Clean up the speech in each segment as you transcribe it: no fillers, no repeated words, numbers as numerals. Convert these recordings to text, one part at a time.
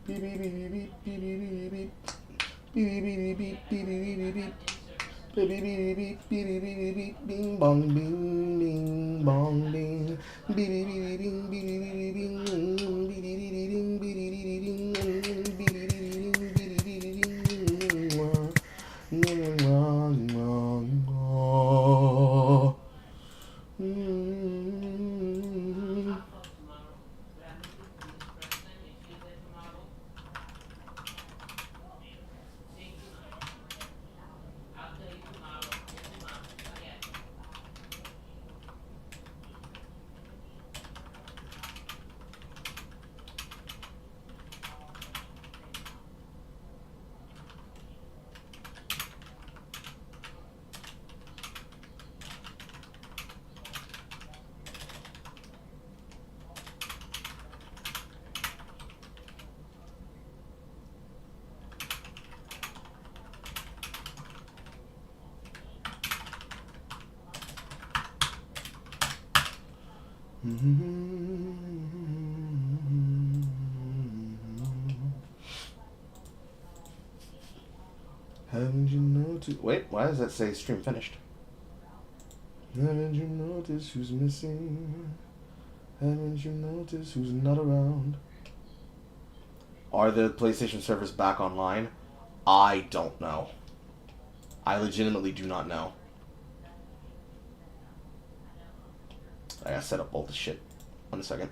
Beep beep beep beep beep beep beep beep beep beep beep beep beep beep. Beep beep beep beep beep beep beep. Bing bong bing bing bong bing. Beep beep beep bing beep beep bing. Beep beep beep bing beep beep bing. Beep beep beep bing beep beep bing. Haven't you noticed? Wait, why does that say stream finished? Haven't you noticed who's missing? Haven't you noticed who's not around? Are the PlayStation servers back online? I don't know. I legitimately do not know. I gotta set up all this shit. 1 second.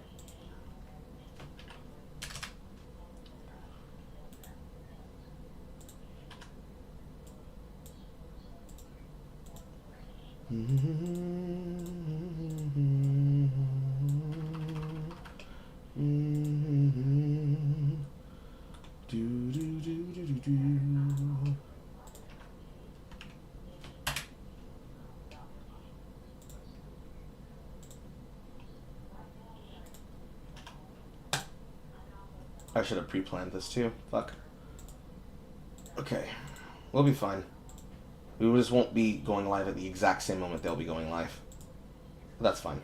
I should have pre-planned this too. Fuck. Okay. We'll be fine. We just won't be going live at the exact same moment they'll be going live. But that's fine.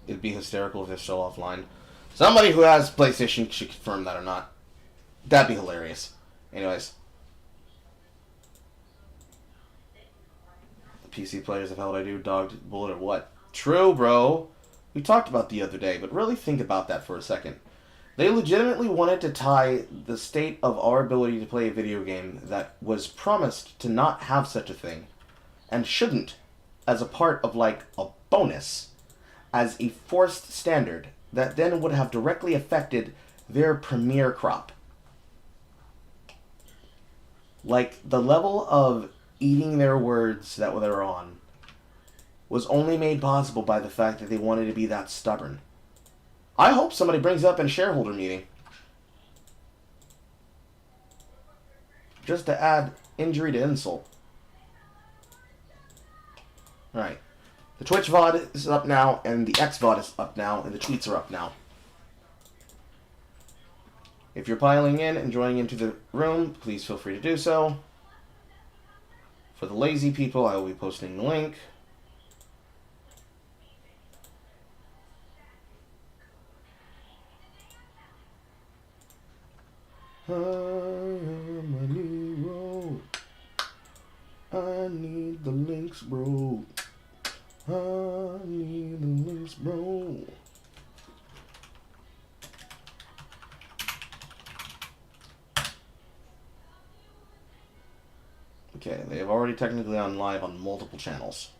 It'd be hysterical if they're still offline. Somebody who has PlayStation should confirm that or not. That'd be hilarious. Anyways. The PC players have held I do, dogged, bullet, or what? True, bro. We talked about the other day, but really think about that for a second. They legitimately wanted to tie the state of our ability to play a video game that was promised to not have such a thing, and shouldn't, as a part of, like, a bonus, as a forced standard that then would have directly affected their premiere crop. Like, the level of eating their words that they were on was only made possible by the fact that they wanted to be that stubborn. I hope somebody brings up in a shareholder meeting. Just to add injury to insult. Alright. The Twitch VOD is up now, and the X VOD is up now, and the tweets are up now. If you're piling in and joining into the room, please feel free to do so. For the lazy people, I will be posting the link. I am a hero. I need the links, bro. I need the links, bro. Okay, they have already technically gone live on multiple channels.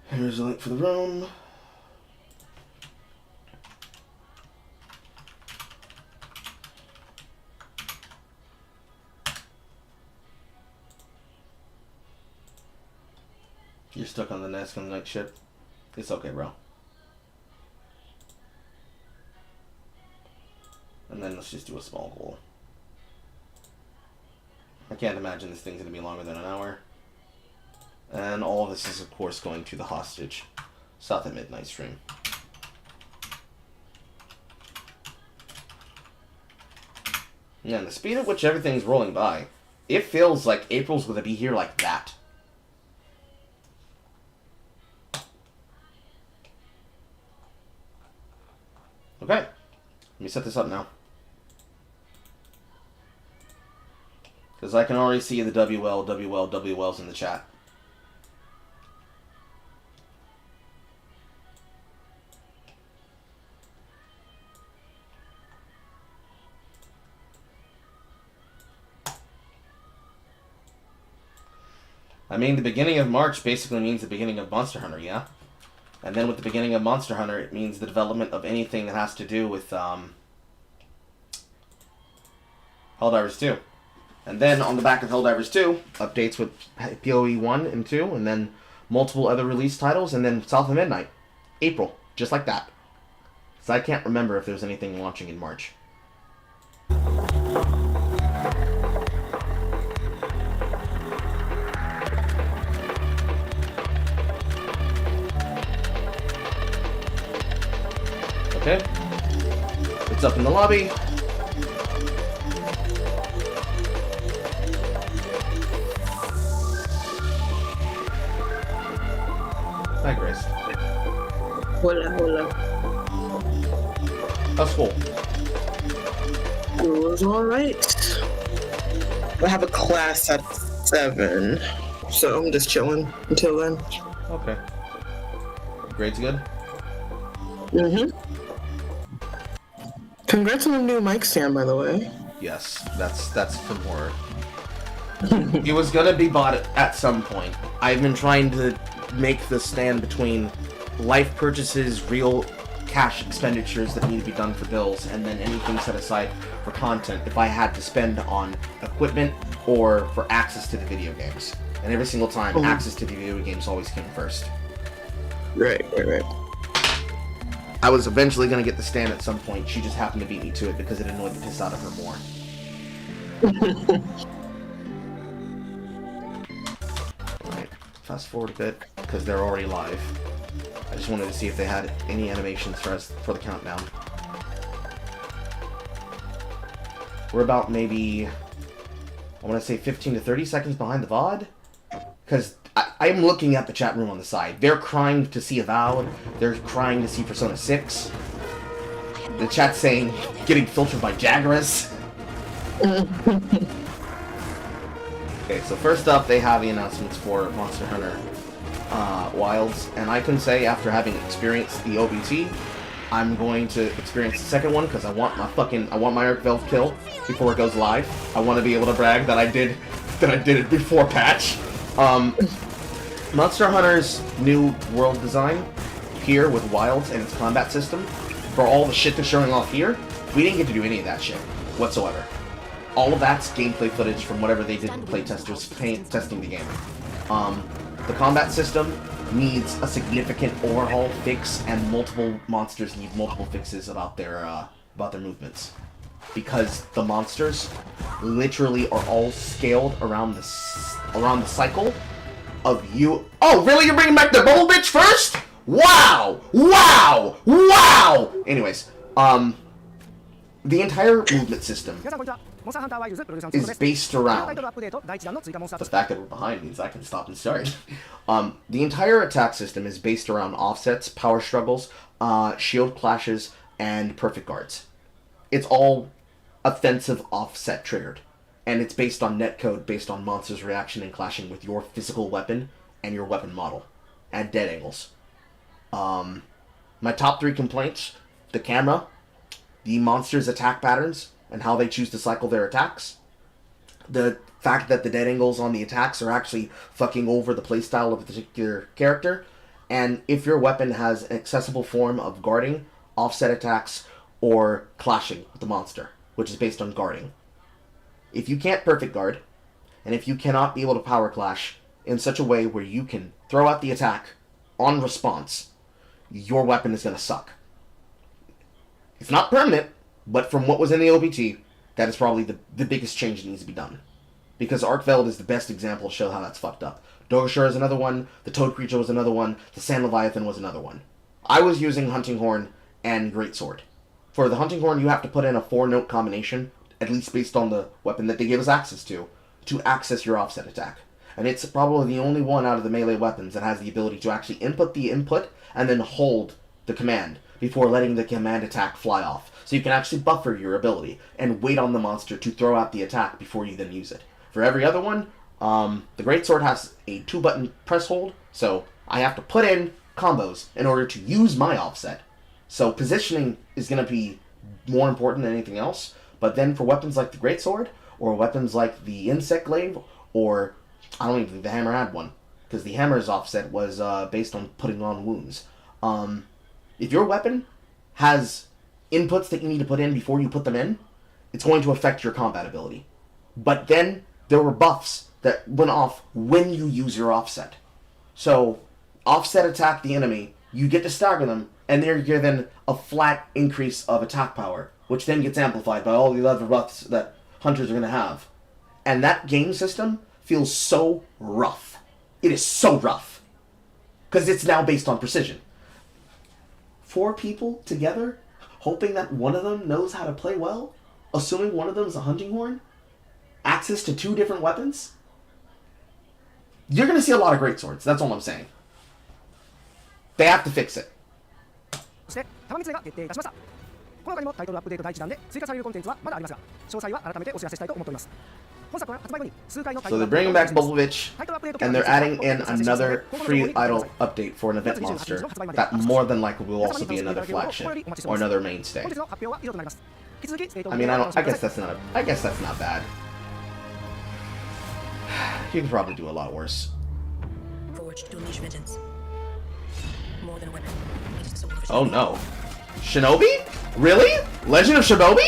Here's a link for the room. You're stuck on the nest on the night ship. It's okay, bro. And then let's just do a small goal. I can't imagine this thing's going to be longer than an hour. And all of this is, of course, going to the hostage. South at Midnight stream. Yeah, and the speed at which everything's rolling by It feels like April's going to be here like that. Okay. Let me set this up now. Because I can already see the WLs in the chat. I mean, the beginning of March basically means the beginning of Monster Hunter, yeah? And then with the beginning of Monster Hunter, it means the development of anything that has to do with Helldivers 2. And then on the back of Helldivers 2, updates with PoE 1 and 2, and then multiple other release titles, and then South of Midnight. April. Just like that. So I can't remember if there's anything launching in March. Okay. It's up in the lobby. Hi, Grace. Hola, hola. How's school? It was alright. I have a class at 7, so I'm just chilling until then. Okay. Grades good? Mm-hmm. Congrats on the new mic stand, by the way. Yes, that's from horror. It was gonna be bought at some point. I've been trying to make the stand between life purchases, real cash expenditures that need to be done for bills, and then anything set aside for content if I had to spend on equipment or for access to the video games. And every single time, access to the video games always came first. Right. I was eventually going to get the stand at some point. She just happened to beat me to it because it annoyed the piss out of her more. Alright, fast forward a bit because they're already live. I just wanted to see if they had any animations for the countdown. We're about maybe, I want to say 15 to 30 seconds behind the VOD. Because I'm looking at the chat room on the side. They're crying to see Avowed. They're crying to see Persona 6. The chat's saying, getting filtered by Jagras. Okay, so first up, they have the announcements for Monster Hunter Wilds. And I can say, after having experienced the OBT, I'm going to experience the second one because I want my Arc Velve kill before it goes live. I want to be able to brag that I did it before patch. Monster Hunter's new world design here with Wilds and its combat system, for all the shit they're showing off here, we didn't get to do any of that shit whatsoever. All of that's gameplay footage from whatever they did with playtesters testing the game. The combat system needs a significant overhaul, fix, and multiple monsters need multiple fixes about their movements. Because the monsters literally are all scaled around the cycle of you. Oh, really? You're bringing back the bowl bitch first? Wow! Wow! Wow! Anyways, the entire movement system is based around the fact that we're behind means I can stop and start. The entire attack system is based around offsets, power struggles, shield clashes, and perfect guards. It's all offensive offset triggered. And it's based on netcode, based on monsters' reaction and clashing with your physical weapon and your weapon model. At dead angles. My top 3 complaints: the camera, the monsters' attack patterns, and how they choose to cycle their attacks. The fact that the dead angles on the attacks are actually fucking over the playstyle of a particular character. And if your weapon has an accessible form of guarding, offset attacks, or clashing with the monster, which is based on guarding. If you can't perfect guard, and if you cannot be able to power clash in such a way where you can throw out the attack on response, your weapon is going to suck. It's not permanent, but from what was in the OBT, that is probably the biggest change that needs to be done. Because Arkveld is the best example to show how that's fucked up. Dogashur is another one, the Toad Creature was another one, the Sand Leviathan was another one. I was using Hunting Horn and Greatsword. For the Hunting Horn, you have to put in a 4-note combination, at least based on the weapon that they gave us access to to access your offset attack. And it's probably the only one out of the melee weapons that has the ability to actually input the input and then hold the command before letting the command attack fly off. So you can actually buffer your ability and wait on the monster to throw out the attack before you then use it. For every other one, the Greatsword has a 2-button press hold, so I have to put in combos in order to use my offset. So positioning is going to be more important than anything else. But then for weapons like the Greatsword, or weapons like the Insect Glaive, or I don't even think the hammer had one, because the hammer's offset was based on putting on wounds. If your weapon has inputs that you need to put in before you put them in, it's going to affect your combat ability. But then there were buffs that went off when you use your offset. So, offset attack the enemy, you get to stagger them, and they're given a flat increase of attack power, which then gets amplified by all the other buffs that hunters are going to have. And that game system feels so rough. It is so rough. Because it's now based on precision. 4 people together, hoping that one of them knows how to play well, assuming one of them is a hunting horn, access to 2 different weapons, you're going to see a lot of greatswords. That's all I'm saying. They have to fix it. そして玉三つが決定いたしました。この他にもタイトルアップデート第1弾で追加されるコンテンツはまだありますが、詳細は改めてお知らせしたいと思っております。本作は発売後に数回のタイト So ル they're アップデー bringing トを back Bubblevich, and they're adding in another free idle update for an event monster that more than likely will also be another flagship or another mainstay. 本日の発表は以上となります。引き続き I mean, I guess that's not bad. You can probably do a lot worse. Forged to unleash vengeance. More than a weapon. It is the soul of a Oh no. Shinobi? Really? Legend of Shinobi?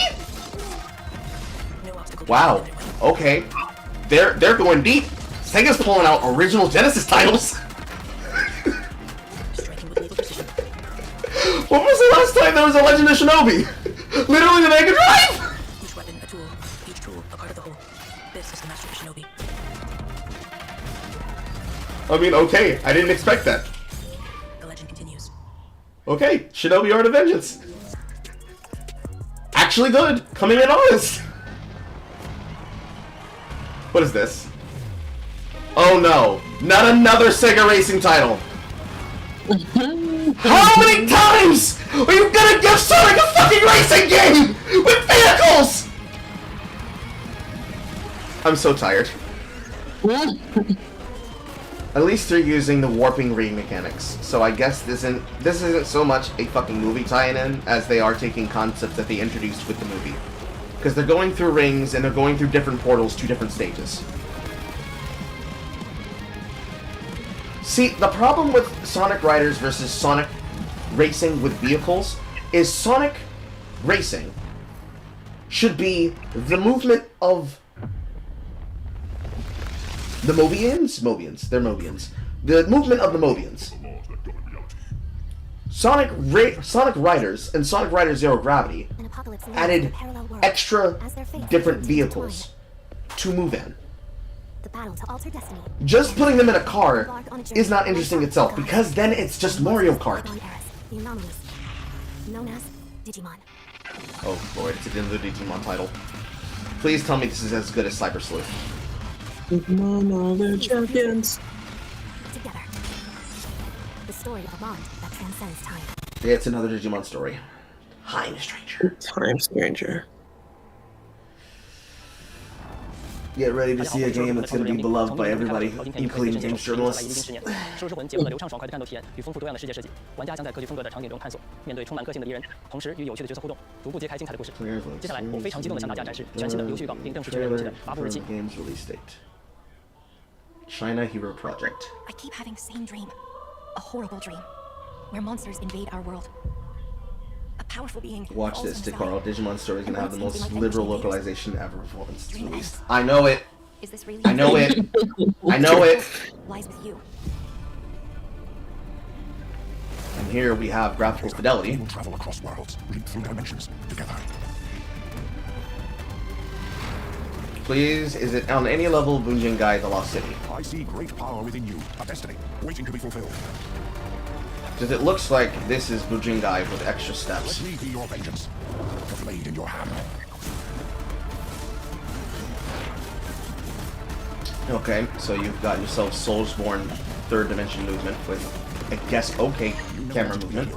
No obstacle. Wow. Okay. They're going deep. Sega's pulling out original Genesis titles. Striking with lethal precision. When was the last time there was a Legend of Shinobi? Literally the Mega Drive? Each weapon a tool. Each tool a part of the whole. This is the master of Shinobi. I mean, okay. I didn't expect that. The legend continues. Okay. Shinobi Art of Vengeance. Actually good. Coming in August. What is this? Oh no. Not another Sega racing title. How many times are you gonna give Sonic a fucking racing game with vehicles? I'm so tired. At least they're using the warping ring mechanics, so I guess this isn't so much a fucking movie tie-in as they are taking concepts that they introduced with the movie. Because they're going through rings and they're going through different portals to different stages. See, the problem with Sonic Riders versus Sonic Racing with vehicles is Sonic Racing should be the movement of the Mobians? They're Mobians. The movement of the Mobians. Sonic Riders and Sonic Riders Zero Gravity added extra different vehicles to move in. Just putting them in a car is not interesting itself, because then it's just Mario Kart. Oh lord, it's another Digimon title. Please tell me this is as good as Cyber Sleuth. Digimon are the champions. Together. The story of a bond that transcends time. Yeah, it's another Digimon story. Time Stranger. Time Stranger. Get ready to see a game that's going to be beloved by everybody, including games journalists. 收视魂结合了流畅爽快的战斗体验与丰富多样的世界设计，玩家将在科技风格的场景中探索，面对充满个性的敌人，同时与有趣的角色互动，逐步揭开精彩的故事。接下来，我非常激动地向大家展示全新的游戏预告，并正式确认游戏的发布日期。 Game's release date. China Hero Project. I keep having the same dream. A horrible dream. Where monsters invade our world. A powerful being. Watch falls this, from the Dick sky Carl. Digimon Story is going to have the and most something like liberal energy localization ever once it's Dream released. ends. I know it. Is this really? I know it. I know it. Lies with you. And here we have graphical fidelity. We will travel across worlds, leap through dimensions, together. Please, is it on any level Bunjingai the Lost City? I see great power within you, a destiny, waiting to be fulfilled. Because it looks like this is Bunjingai with extra Let steps. me be your vengeance, the blade in your hand. Okay, so you've got yourself Soulsborne third dimension movement with, I guess, okay camera movement.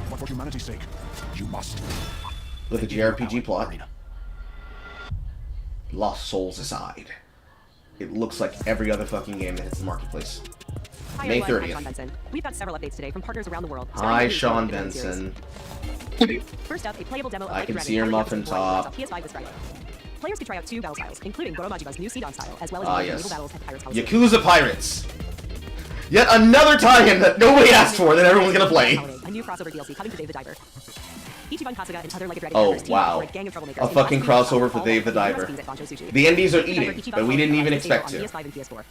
But for humanity's sake, you must. With a JRPG plot. Lost Souls aside. It looks like every other fucking game that hits the marketplace. Hi, May everyone. 30th. I'm Sean Benson. We've got several updates today from partners around the world. Hi, Sean Benson. First up, a playable demo of I Like a can Dragon see your Powered muffin Reference Warrior top. on PS5 this Friday. Players can try out 2 battle styles, including Goromajiba's new Sidon style, as well as Ah, naval yes. battles at Pirates Coliseum. Yakuza Pirates. Yet another tie-in that nobody asked for that everyone's gonna play. A new crossover DLC coming to Dave the Diver. Ichiban Kasuga and other Like a Dragon Oh, characters team up wow. for a gang of troublemakers A in fucking Boston, crossover Utah, for all Dave the while Diver. recipes at Banjo Sushi. The indies are Dave the Diver eating, Ichiban but we didn't even Kasuga expect on to. PS5 and PS4.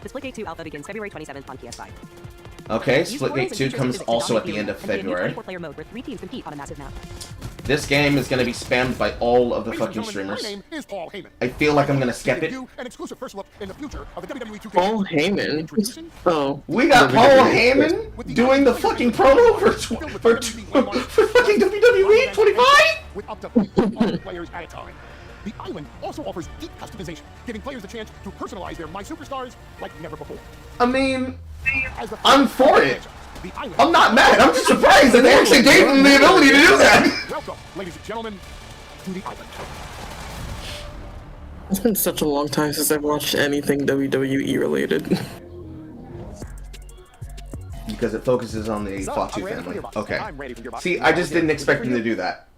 The Splitgate 2 alpha begins February 27th on PS5. Okay, Use portals Splitgate and 2 features comes exhibit also in at the end of and a new February. 24-player mode where 3 teams compete on a massive map. This game is gonna be spammed by all of the Ladies and fucking gentlemen, streamers. My name is Paul Heyman. I feel like I'm gonna skip it. You an exclusive first look in the future of the WWE 2K. Paul Heyman. Introducing Oh. We got Paul Heyman doing the fucking promo for fucking WWE 25? with up to 500 players at a time. The island also offers deep customization, giving players the chance to personalize their My Superstars like never before. I mean, As the I'm for it. The island I'm not mad. I'm just surprised that they actually gave them the ability to do that. Welcome, ladies and gentlemen, to the island. It's been such a long time since I've watched anything WWE related. Because it focuses on the So, Fatu I'm ready for family. your box. Okay. I'm ready for your box. See, I just didn't expect them to do that.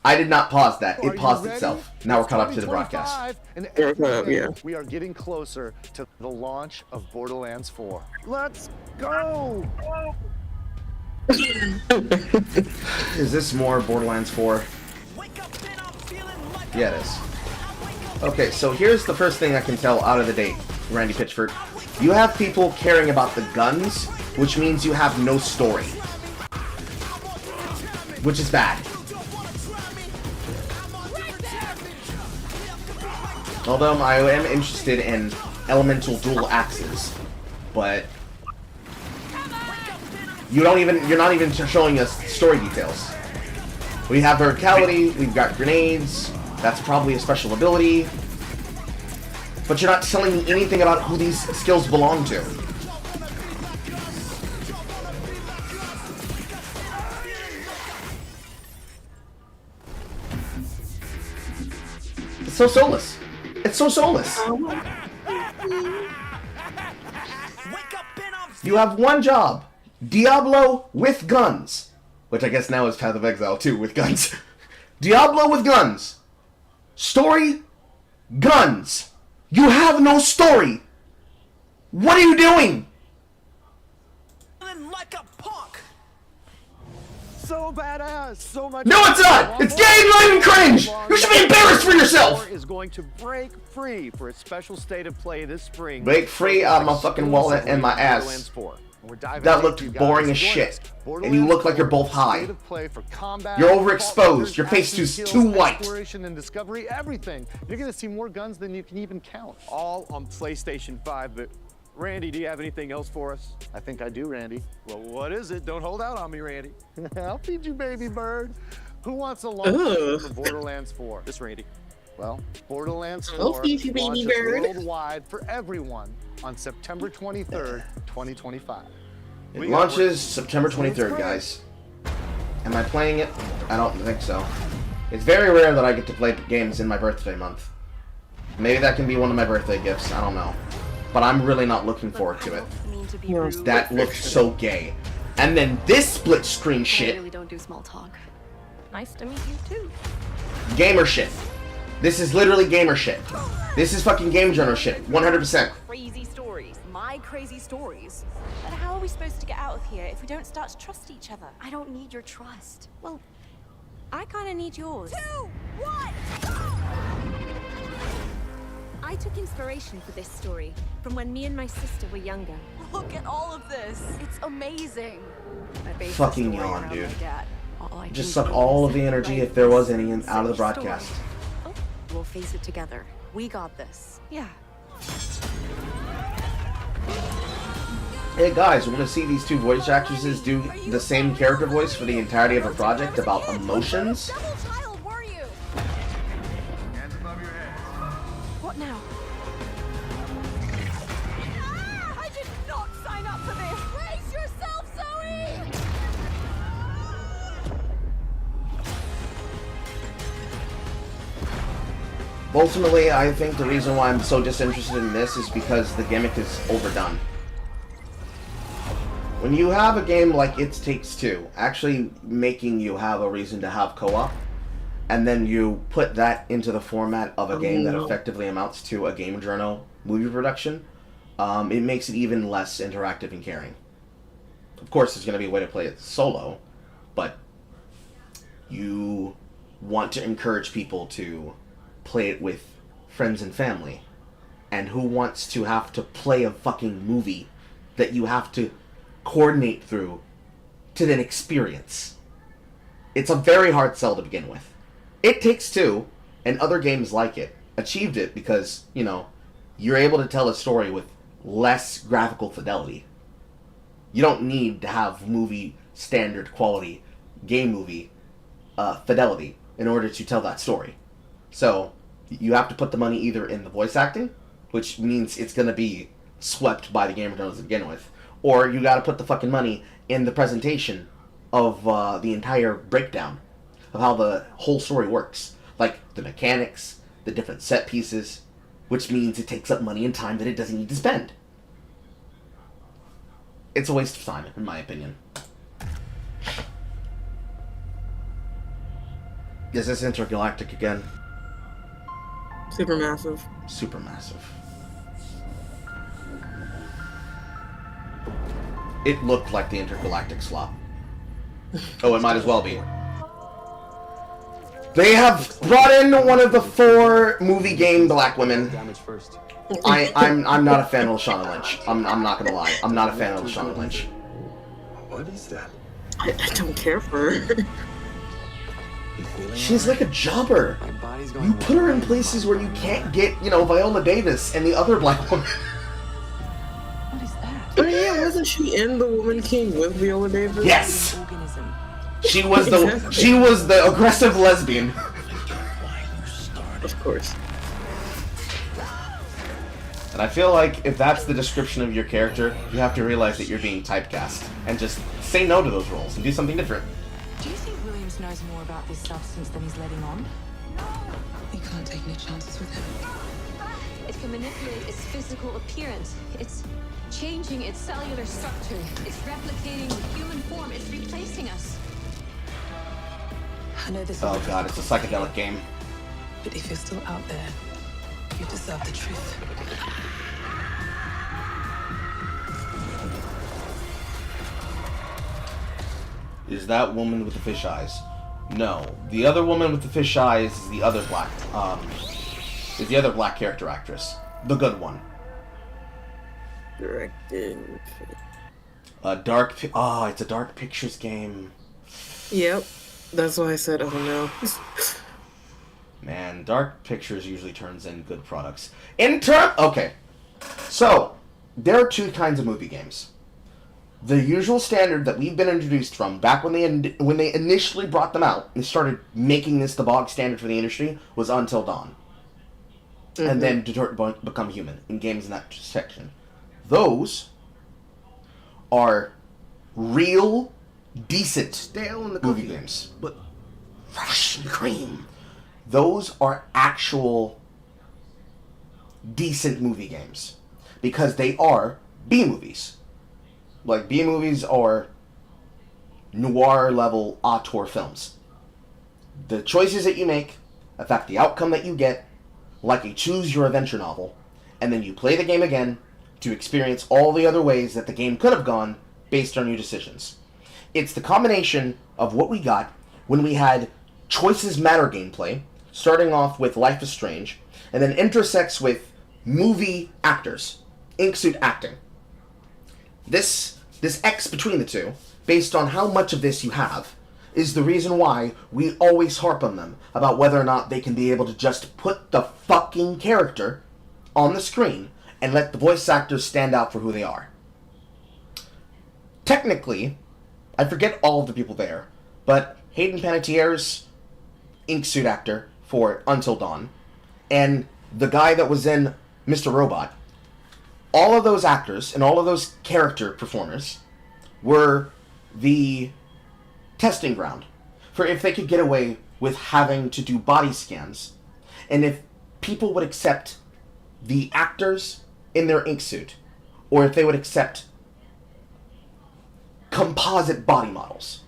I did not pause that. Are It you paused ready? itself. Now we're caught up to the 2025, broadcast. And We're caught up, every day yeah. we are getting closer to the launch of Borderlands 4. Let's go! Is this more Borderlands 4? Yeah, it is. Okay, so here's the first thing I can tell out of the date, Randy Pitchford. You have people caring about the guns, which means you have no story. Which is bad. Although I am interested in elemental dual axes, but you're not even showing us story details. We have verticality, we've got grenades, that's probably a special ability, but you're not telling me anything about who these skills belong to. It's so soulless. It's so soulless. You have one job. Diablo with guns. Which I guess now is Path of Exile 2 with guns. Diablo with guns. Story. Guns. You have no story. What are you doing? So badass! So much. No, it's not! It's gay, not even cringe! You should be embarrassed for yourself! Is going to break free for a special state of play this spring. Break free out of my fucking wallet and my ass. Borderlands 4. We're diving That deep, looked you guys. boring as Join shit. us. And Borderlands you look like you're 4, both high. state of play for combat, You're overexposed. fault Your face finders, is action too skills, white. Exploration and discovery, everything. You're gonna see more guns than you can even count. All on PlayStation 5, but Randy, do you have anything else for us? I think I do, Randy. Well, what is it? Don't hold out on me, Randy. I'll feed you, baby bird. Who wants a launch Ugh. for Borderlands 4? This Randy. Well, Borderlands 4 I'll feed you, baby launches bird. worldwide for everyone on September 23rd, 2025. It launches September 23rd, guys. Am I playing it? I don't think so. It's very rare that I get to play games in my birthday month. Maybe that can be one of my birthday gifts. I don't know. But I'm really not looking forward to it. That looks so gay. And then this split screen I shit. really don't do small talk. Nice to meet you too. Gamer shit. This is literally gamer shit. This is fucking game journal shit. 100%. Crazy stories. My crazy stories. But how are we supposed to get out of here if we don't start to trust each other? I don't need your trust. Well, I kind of need yours. 2, 1, I took inspiration for this story from when me and my sister were younger. Look at all of this. It's amazing. I based Fucking the story yawn, around dude. my dad. All I Just can suck do all is of the energy, write if there was this any, out of the silly broadcast. story. Oh, we'll face it together. We got this. Yeah. Hey guys, want to see these two voice actresses do the same character voice for the entirety of a project about emotions? Double child, were you? What What now? Ah, I did not sign up for this! Brace yourself, Zoe! Ultimately, I think the reason why I'm so disinterested in this is because the gimmick is overdone. When you have a game like It Takes Two, actually making you have a reason to have co-op, and then you put that into the format of a game that effectively amounts to a game journal movie production, it makes it even less interactive and caring. Of course, there's going to be a way to play it solo, but you want to encourage people to play it with friends and family. And who wants to have to play a fucking movie that you have to coordinate through to then experience? It's a very hard sell to begin with. It Takes Two, and other games like it, achieved it because, you know, you're able to tell a story with less graphical fidelity. You don't need to have movie standard quality, game movie fidelity in order to tell that story. So, you have to put the money either in the voice acting, which means it's going to be swept by the game journals to begin with, or you got to put the fucking money in the presentation of the entire breakdown of how the whole story works. Like, the mechanics, the different set pieces, which means it takes up money and time that it doesn't need to spend. It's a waste of time, in my opinion. Is this intergalactic again? Supermassive. Supermassive. It looked like the intergalactic slop. Oh, it might as well be. They have brought in one of the 4 movie game black women. I'm not a fan of Lashana Lynch. I'm not gonna lie. I'm not a fan of Lashana Lynch. What is that? I don't care for her. She's like a jobber. You put her in places where you can't get, you know, Viola Davis and the other black woman. What is that? Oh yeah, wasn't she in The Woman King with Viola Davis? Yes. She was the aggressive lesbian. Of course. And I feel like if that's the description of your character, you have to realize that you're being typecast and just say no to those roles and do something different. Do you think Williams knows more about this substance than he's letting on? You can't take any chances with him. It can manipulate its physical appearance. It's changing its cellular structure. It's replicating the human form. It's replacing us. I know this. Oh god, it's a psychedelic game. But if you're still out there, you deserve the truth. Is that woman with the fish eyes? No. The other woman with the fish eyes is the other black, character actress. The good one. Directed. It's a Dark Pictures game. Yep. That's why I said, oh no. Man, Dark Pictures usually turns in good products. Okay. So, there are 2 kinds of movie games. The usual standard that we've been introduced from back when they initially brought them out and started making this the bog standard for the industry was Until Dawn. Mm-hmm. And then Detroit Become Human in games in that section. Those are real, decent movie games. But Russian cream. Those are actual decent movie games. Because they are B-movies. Like, B-movies are noir-level auteur films. The choices that you make affect the outcome that you get, like a choose-your-adventure novel, and then you play the game again to experience all the other ways that the game could have gone based on your decisions. It's the combination of what we got when we had Choices Matter gameplay, starting off with Life is Strange, and then intersects with movie actors, ink-suit acting. This X between the two, based on how much of this you have, is the reason why we always harp on them about whether or not they can be able to just put the fucking character on the screen and let the voice actors stand out for who they are. Technically, I forget all of the people there, but Hayden Panettiere's ink-suit actor for Until Dawn, and the guy that was in Mr. Robot, all of those actors and all of those character performers were the testing ground for if they could get away with having to do body scans, and if people would accept the actors in their ink suit, or if they would accept composite body models,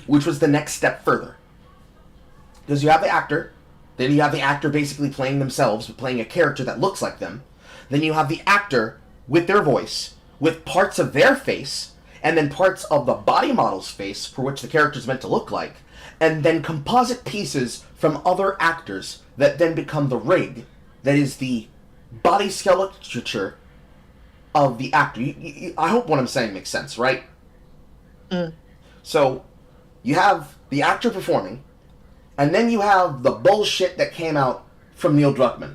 which was the next step further. Because you have the actor, then you have the actor basically playing themselves, playing a character that looks like them, then you have the actor with their voice, with parts of their face, and then parts of the body model's face for which the character is meant to look like, and then composite pieces from other actors that then become the rig, that is the body skeleture of the actor. I hope what I'm saying makes sense, right? So, you have the actor performing, and then you have the bullshit that came out from Neil Druckmann,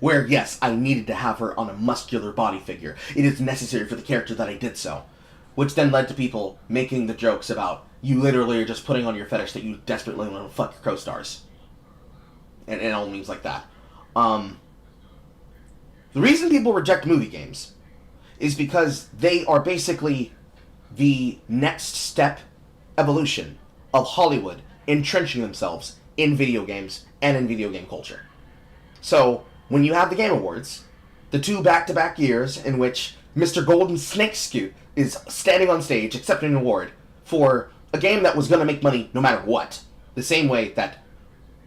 where, yes, I needed to have her on a muscular body figure. It is necessary for the character that I did so. Which then led to people making the jokes about, you literally are just putting on your fetish that you desperately want to fuck your co-stars. And all memes like that. The reason people reject movie games is because they are basically the next step evolution of Hollywood entrenching themselves in video games and in video game culture. So, when you have the Game Awards, the 2 back-to-back years in which Mr. Golden Snakescute is standing on stage accepting an award for a game that was going to make money no matter what, the same way that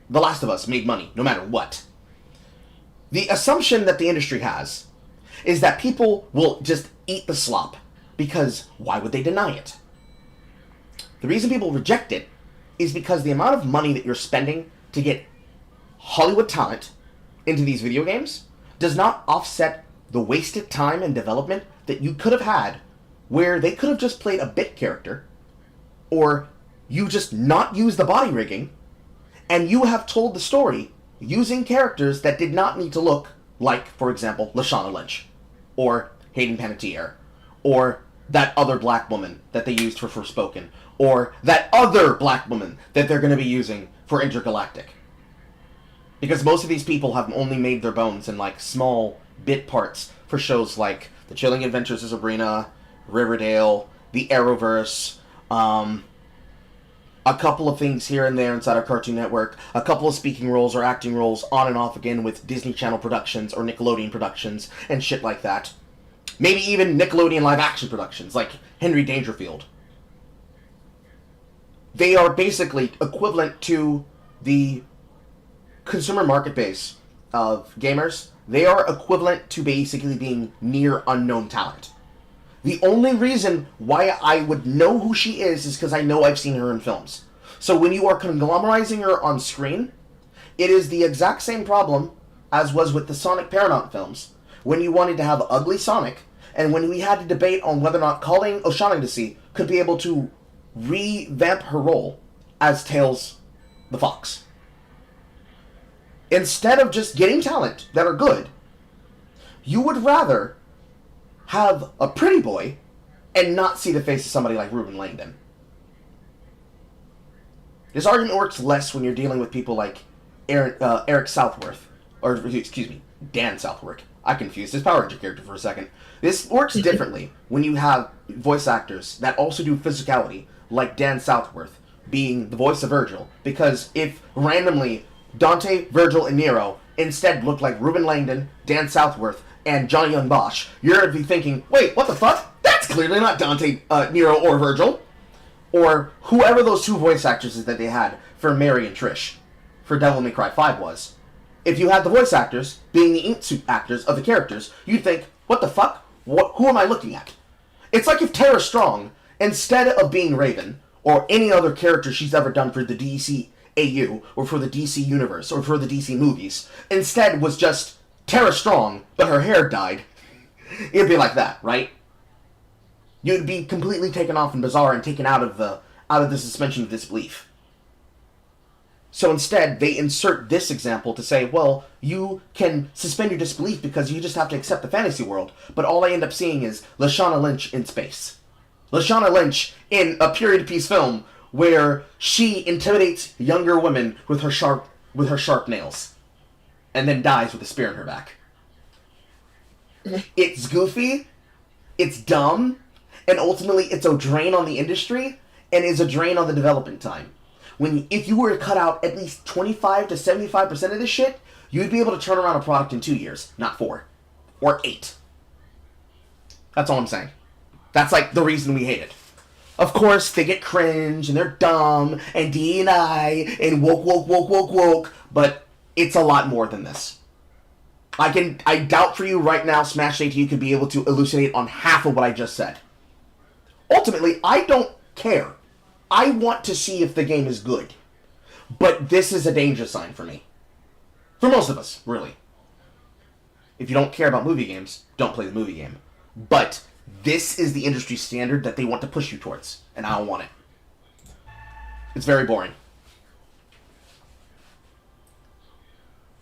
The Last of Us made money no matter what. The assumption that the industry has is that people will just eat the slop, because why would they deny it? The reason people reject it is because the amount of money that you're spending to get Hollywood talent into these video games does not offset the wasted time and development that you could have had where they could have just played a bit character, or you just not use the body rigging, and you have told the story using characters that did not need to look like, for example, Lashana Lynch, or Hayden Panettiere, or that other black woman that they used for Forspoken, or that other black woman that they're going to be using for Intergalactic. Because most of these people have only made their bones in, like, small bit parts for shows like The Chilling Adventures of Sabrina, Riverdale, The Arrowverse, a couple of things here and there inside our Cartoon Network, a couple of speaking roles or acting roles on and off again with Disney Channel productions or Nickelodeon productions and shit like that. Maybe even Nickelodeon live-action productions, like Henry Dangerfield. They are basically equivalent to the consumer market base of gamers. They are equivalent to basically being near unknown talent. The only reason why I would know who she is because I know I've seen her in films. So when you are conglomerizing her on screen, it is the exact same problem as was with the Sonic Paramount films, when you wanted to have ugly Sonic, and when we had to debate on whether or not Colleen O'Shaughnessy could be able to revamp her role as Tails the Fox. Instead of just getting talent that are good, you would rather have a pretty boy and not see the face of somebody like Ruben Langdon. This argument works less when you're dealing with people like Eric Southworth, or excuse me, Dan Southworth. I confused his Power Ranger character for a second. This works differently when you have voice actors that also do physicality, like Dan Southworth being the voice of Virgil, because if randomly Dante, Virgil, and Nero instead looked like Ruben Langdon, Dan Southworth, and Johnny Young Bosch, you're going to be thinking, wait, what the fuck? That's clearly not Dante, Nero, or Virgil. Or whoever those 2 voice actresses that they had for Mary and Trish, for Devil May Cry 5 was. If you had the voice actors being the ink suit actors of the characters, you'd think, what the fuck? Who am I looking at? It's like if Tara Strong, instead of being Raven, or any other character she's ever done for the DC AU, or for the DC Universe, or for the DC movies, instead was just Tara Strong, but her hair dyed. It'd be like that, right? You'd be completely taken off and bizarre and taken out of the suspension of disbelief. So instead, they insert this example to say, well, you can suspend your disbelief because you just have to accept the fantasy world, but all I end up seeing is Lashana Lynch in space. Lashana Lynch in a period piece film where she intimidates younger women with her sharp nails. and then dies with a spear in her back. It's goofy, it's dumb, and ultimately it's a drain on the industry and is a drain on the development time. If you were to cut out at least 25 to 75% of this shit, you'd be able to turn around a product in 2 years, not 4 or 8. That's all I'm saying. That's like the reason we hate it. Of course, they get cringe and they're dumb and D&I and woke, but it's a lot more than this. I doubt for you right now, Smash AT could be able to elucidate on half of what I just said. Ultimately, I don't care. I want to see if the game is good. But this is a danger sign for me. For most of us, really. If you don't care about movie games, don't play the movie game. But this is the industry standard that they want to push you towards, and I don't want it. It's very boring.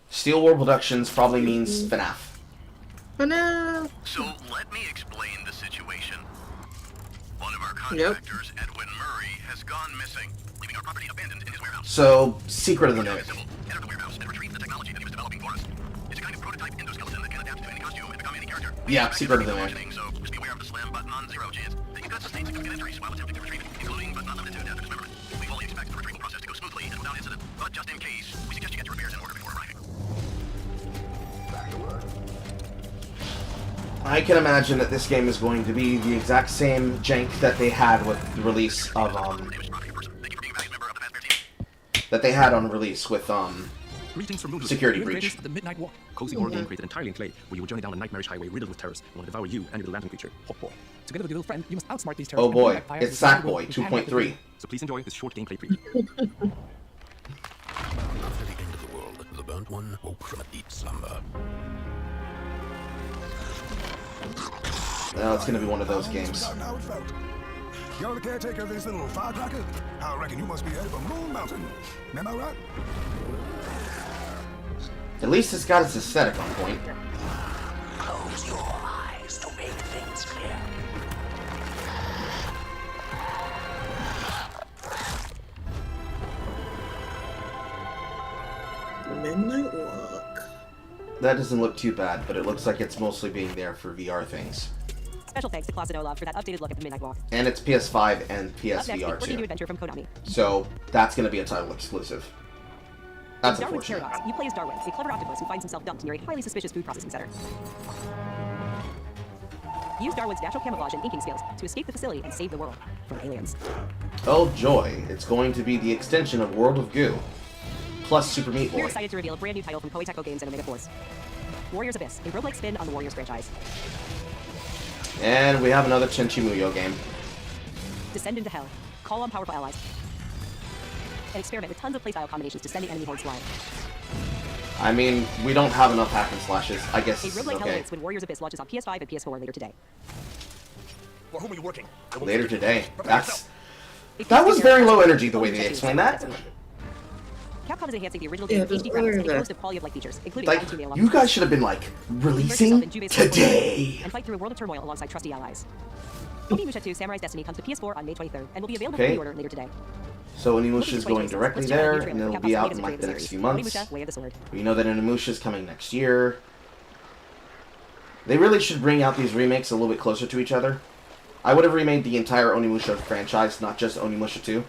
Steel World Productions probably means FNAF. FNAF. So let me explain the situation. One of our contractors, Edwin Murray, has gone missing, leaving our property abandoned in his warehouse. So, Secret of the Mimic. Enter the warehouse and retrieve the technology that he was developing for us. It's a kind of prototype endoskeleton that can adapt to any costume and become any character. Yeah, Secret of the Mimic. So just be aware of the slam button on zero chance. They can sustain significant injuries while attempting to retrieve it, including but not limited to adaptive dismemberment. We fully expect the retrieval process to go smoothly and without incident, but just in case, we suggest you get your repairs in order before arriving. I can imagine that this game is going to be the exact same jank that they had with the release of that they had on release with Security Breach. The Midnight Walk, cozy horror game created entirely in clay, where you will journey down a nightmarish highway riddled with terrors and will devour you and your little lantern creature. Together with your little friend, you must outsmart these terrors. Oh boy, it's Sackboy 2.3. So please enjoy this short gameplay preview. After the end of the world, the burnt one woke from a deep slumber. Well, it's gonna be one of those games. You're the caretaker of this little firecracker? I reckon you must be headed for Moon Mountain. Am I right? At least it's got its aesthetic on point. Close your eyes to make things clear. Midnight Walk. That doesn't look too bad, but it looks like it's mostly being there for VR things. Special thanks to Closet Olaf for that updated look at the Midnight Walk. And it's PS5 and Up next, a PSVR quirky new too. adventure from Konami. So that's going to be a title exclusive. That's Darwin's unfortunate. Paradox. You play as Darwin, a clever octopus who finds himself dumped near a highly suspicious food processing center. Use Darwin's natural camouflage and inking skills to escape the facility and save the world from aliens. Oh joy, it's going to be the extension of World of Goo, plus Super Meat We're Boy. excited to reveal a brand new title from Koei Tecmo Games and Omega Force. Warriors Abyss, a roguelike spin on the Warriors franchise. And we have another Tenchi Muyo game. Descend into hell. Call on powerful allies. And experiment with tons of playstyle combinations to send the enemy hordes flying. I mean, we don't have enough hack and slashes. I guess A this is roguelike hell okay. awaits when Warriors Abyss launches on PS5 and PS4 later today. For whom are you working? Later today. That was very low energy the way they explained that. Capcom is enhancing the original Yeah, game with just HD graphics and a earlier. host of quality of life features, including Like, latitude mail you guys should have been like, releasing today. and fight through a world of turmoil alongside trusty allies. Onimusha 2 Samurai's Destiny comes to PS4 on May 23rd and will be available for Okay. pre-order later today. So Onimusha is going directly there, and it'll be out in like the next few months. Onimusha, Way of the Sword. We know that Onimusha is coming next year. They really should bring out these remakes a little bit closer to each other. I would have remade the entire Onimusha franchise, not just Onimusha 2.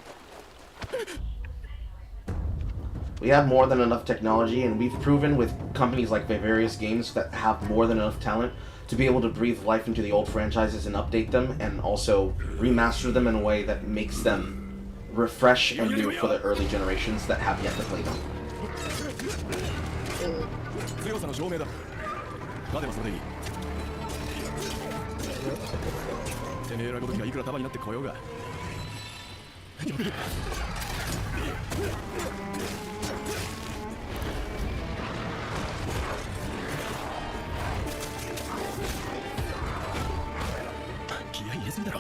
We have more than enough technology, and we've proven with companies like Various Games that have more than enough talent to be able to breathe life into the old franchises and update them, and also remaster them in a way that makes them refresh and new for the early generations that have yet to play them. 強さの証明だ。待てばそれでいい。てめえらごときがいくら束になってこようが。気合い入れすぎだろ。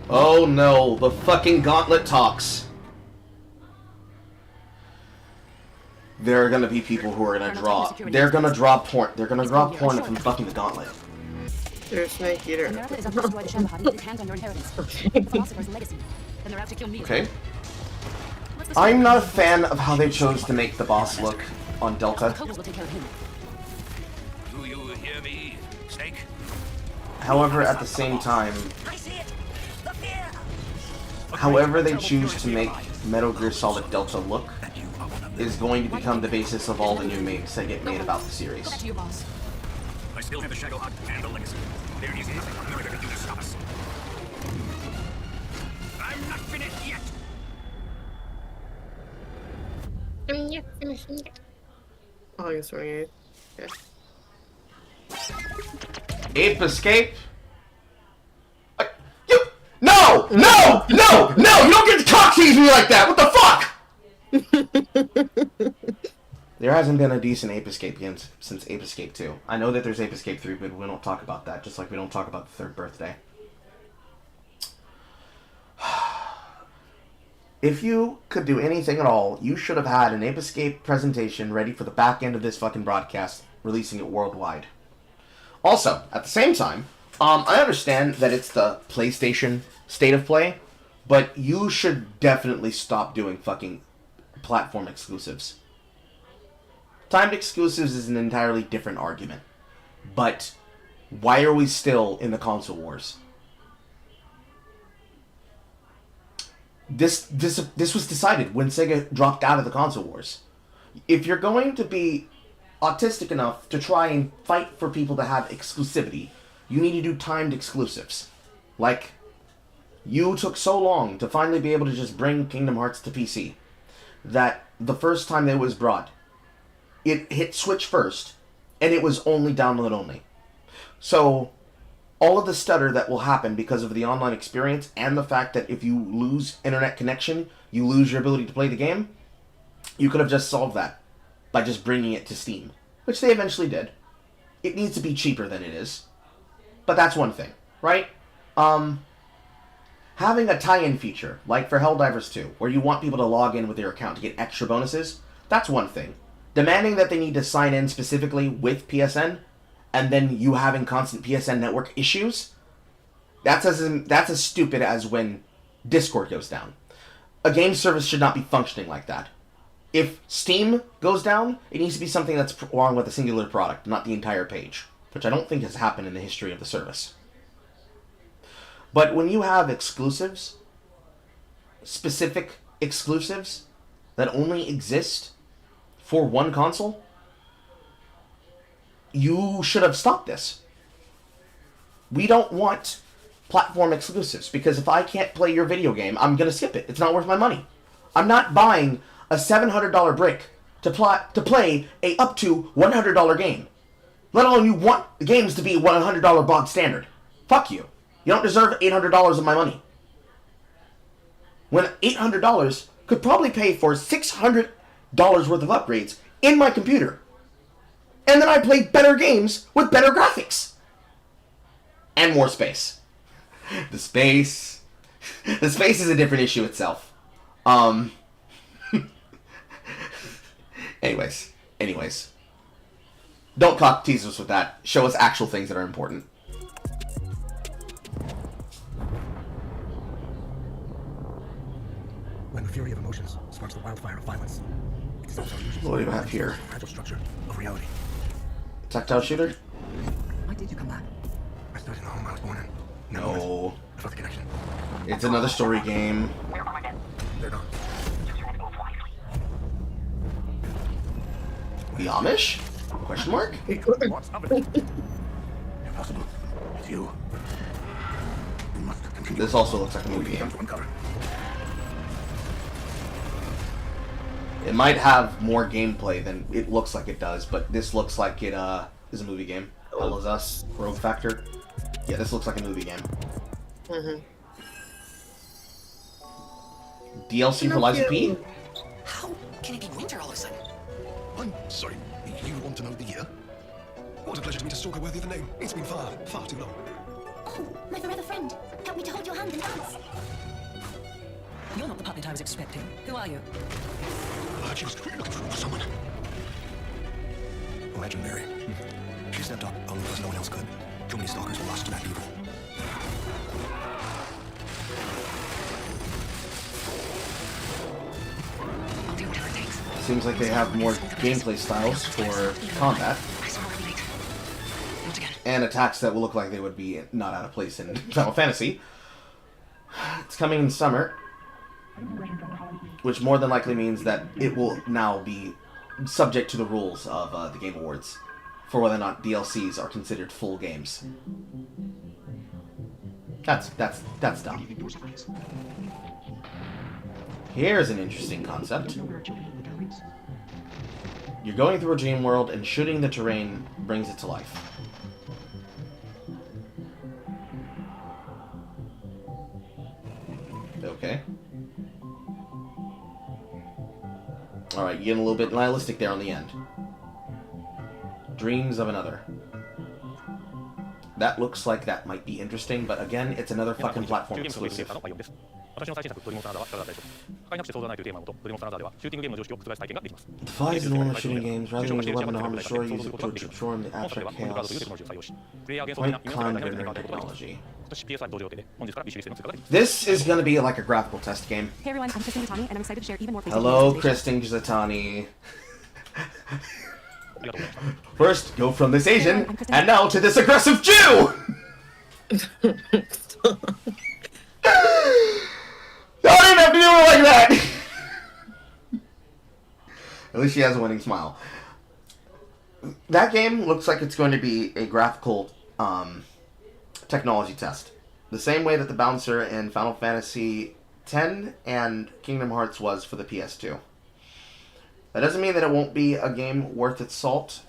Oh no, the fucking gauntlet talks. There are gonna be people who are gonna draw. They're gonna draw porn. They're gonna draw porn from fucking the gauntlet. There's Snake Eater. America is up to destroy the Shambhati. It hands on your inheritance. The philosopher's legacy. Then they're out to kill me. Okay. I'm not a fan of how they chose to make the boss look on Delta. Will take care of him. Do you hear me, Snake? However, at the same time, however they choose to make Metal Gear Solid Delta look is going to become the basis of all the new makes that get made about the series. Back to you, boss. I still have the Shadow Hunt and the Legacy. There is nothing America can do to stop us. I'm not finished yet. Oh, you're sorry. Okay. Ape Escape? No! No! No! No! You don't get to cock tease me like that! What the fuck?! There hasn't been a decent Ape Escape game since Ape Escape 2. I know that there's Ape Escape 3, but we don't talk about that, just like we don't talk about the third birthday. If you could do anything at all, you should have had an Ape Escape presentation ready for the back end of this fucking broadcast, releasing it worldwide. Also, at the same time, I understand that it's the PlayStation state of play, but you should definitely stop doing fucking platform exclusives. Timed exclusives is an entirely different argument. But why are we still in the console wars? This was decided when Sega dropped out of the console wars. If you're going to be autistic enough to try and fight for people to have exclusivity, you need to do timed exclusives. Like, you took so long to finally be able to just bring Kingdom Hearts to PC that the first time that it was brought, it hit Switch first, and it was only download only. So, all of the stutter that will happen because of the online experience and the fact that if you lose internet connection, you lose your ability to play the game, you could have just solved that by just bringing it to Steam, which they eventually did. It needs to be cheaper than it is, but that's one thing, right? Having a tie-in feature, like for Helldivers 2, where you want people to log in with their account to get extra bonuses, that's one thing. Demanding that they need to sign in specifically with PSN, and then you having constant PSN network issues, that's as stupid as when Discord goes down. A game service should not be functioning like that. If Steam goes down, it needs to be something that's wrong with a singular product, not the entire page, which I don't think has happened in the history of the service. But when you have exclusives, specific exclusives, that only exist for one console, you should have stopped this. We don't want platform exclusives, because if I can't play your video game, I'm going to skip it. It's not worth my money. I'm not buying a $700 brick to play a up to $100 game. Let alone you want the games to be $100 bog standard. Fuck you. You don't deserve $800 of my money. When $800 could probably pay for $600 worth of upgrades in my computer. And then I play better games with better graphics. And more space. The space is a different issue itself. Anyways. Don't cock tease us with that. Show us actual things that are important. When the fury of emotions sparks the wildfire of violence, it is also usually What do you have here? the fragile structure of reality. Tactile shooter? Why did you come back? I started in the home I was born in. No. I felt the connection. It's another story game. They're gone. The Amish? Question mark? What's happening? Impossible. It's you. We must continue. This also looks like a movie game. It might have more gameplay than it looks like it does, but this looks like it is a movie game. Hell is Us, Rogue Factor. Yeah, this looks like a movie game. DLC for Liza P? How can it be winter all of a sudden? I'm sorry. You want to know the year? What a pleasure to meet a stalker worthy of the name. It's been far, far too long. Oh, my forever friend. Help me to hold your hand and dance. You're not the puppet I was expecting. Who are you? She was looking for someone. Legendary. She stepped up only because no one else could. Too many stalkers were lost to that evil. Seems like they have more gameplay styles for combat. And attacks that will look like they would be not out of place in Final Fantasy. It's coming in summer, which more than likely means that it will now be subject to the rules of the Game Awards for whether or not DLCs are considered full games. That's dumb. Here's an interesting concept. You're going through a dream world, and shooting the terrain brings it to life. Okay. Alright, you get a little bit nihilistic there on the end. Dreams of another. That looks like that might be interesting, but again, it's another fucking platform exclusive. 私の最新作、ドリームオブサナダーはいかがだったでしょうか。他になくして想像ないというテーマのもと、ドリームオブサナダーでは、シューティングゲームの常識を覆す体験ができます。Defies the norm of shooting games, rather than a weapon to harm destroy, use it to transform the abstract chaos. Quite convoluted technology. This is going to be like a graphical test game. Hey everyone, I'm Kristen Gitani, and I'm excited to share even more. Hello, Kristen Gitani. First, go from this Asian, and now to this aggressive Jew! I didn't have to do it like that! At least she has a winning smile. That game looks like it's going to be a graphical technology test. The same way that the bouncer in Final Fantasy X and Kingdom Hearts was for the PS2. That doesn't mean that it won't be a game worth its salt,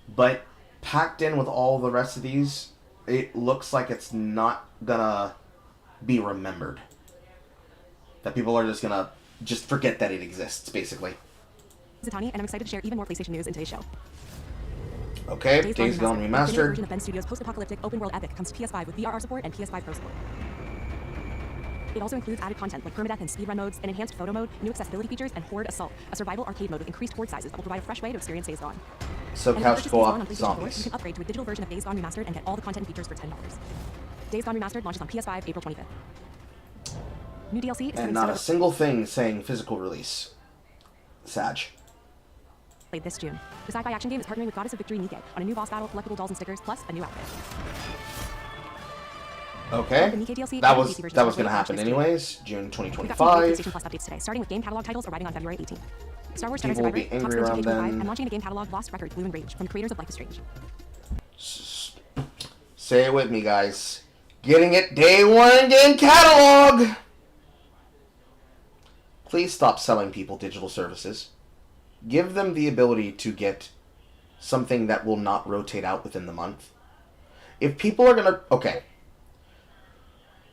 but packed in with all the rest of these, it looks like it's not gonna be remembered. That people are just gonna forget that it exists, basically. Zitani, and I'm excited to share even more PlayStation news in today's show. Okay, Days Gone Remastered. The version of Ben Studios' post-apocalyptic open-world epic comes to PS5 with VRR support and PS5 Pro support. It also includes added content like permadeath and speedrun modes, an enhanced photo mode, new accessibility features, and Horde Assault, a survival arcade mode with increased horde sizes that will provide a fresh way to experience Days Gone. So and couch co-op you zombies. can upgrade to a digital version of Days Gone Remastered and get all the content and features for $10. Days Gone Remastered launches on PS5 April 25th. New DLC is and not a single thing saying physical release. Sag. Played this June. The sci-fi action game is partnering with Goddess of Victory Nike on a new boss battle, collectible dolls and stickers, plus a new outfit. Okay, that was going to happen anyways. June 2025. PlayStation Plus updates today, starting with game catalog titles arriving on February 18th. Star Wars Jedi Survivor, Top Secret Age 5, and launching a game catalog Lost Record, Blue and Rage from the creators of Life is Strange. Say it with me, guys. Getting it day one game catalog. Please stop selling people digital services. Give them the ability to get something that will not rotate out within the month. If people are gonna... Okay.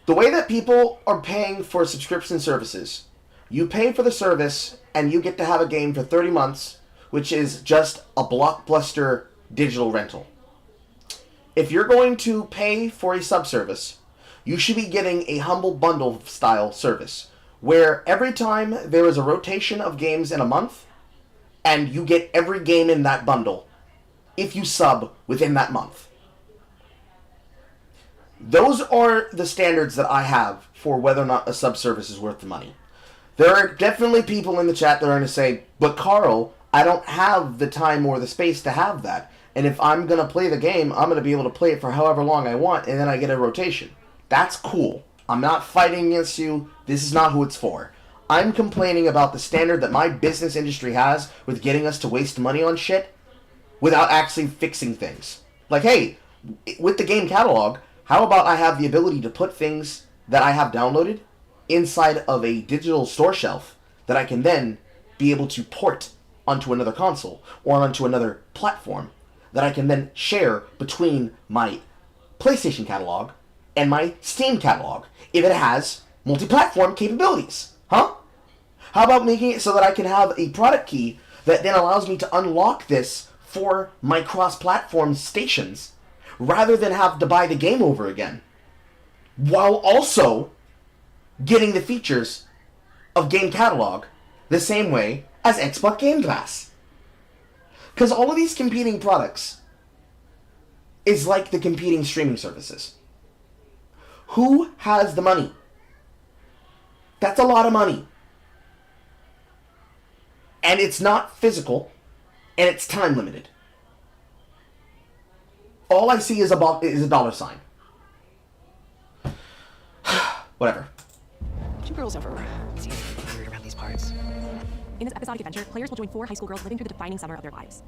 The way that people are paying for subscription services, you pay for the service and you get to have a game for 30 months, which is just a blockbuster digital rental. If you're going to pay for a subservice, you should be getting a humble bundle style service, where every time there is a rotation of games in a month, and you get every game in that bundle if you sub within that month. Those are the standards that I have for whether or not a subservice is worth the money. There are definitely people in the chat that are going to say, but Carl, I don't have the time or the space to have that. And if I'm going to play the game, I'm going to be able to play it for however long I want, and then I get a rotation. That's cool. I'm not fighting against you. This is not who it's for. I'm complaining about the standard that my business industry has with getting us to waste money on shit without actually fixing things. Like, hey, with the game catalog, how about I have the ability to put things that I have downloaded inside of a digital store shelf that I can then be able to port onto another console or onto another platform that I can then share between my PlayStation catalog and my Steam catalog if it has multi-platform capabilities. Huh? How about making it so that I can have a product key that then allows me to unlock this for my cross-platform stations rather than have to buy the game over again, while also getting the features of Game Catalog the same way as Xbox Game Pass. Because all of these competing products, is like the competing streaming services. Who has the money? That's a lot of money. And it's not physical, and it's time limited. All I see is a dollar sign. Whatever. Two girls over. Seems weird around these parts. In this episodic adventure, players will join 4 high school girls living through the defining summer of their lives.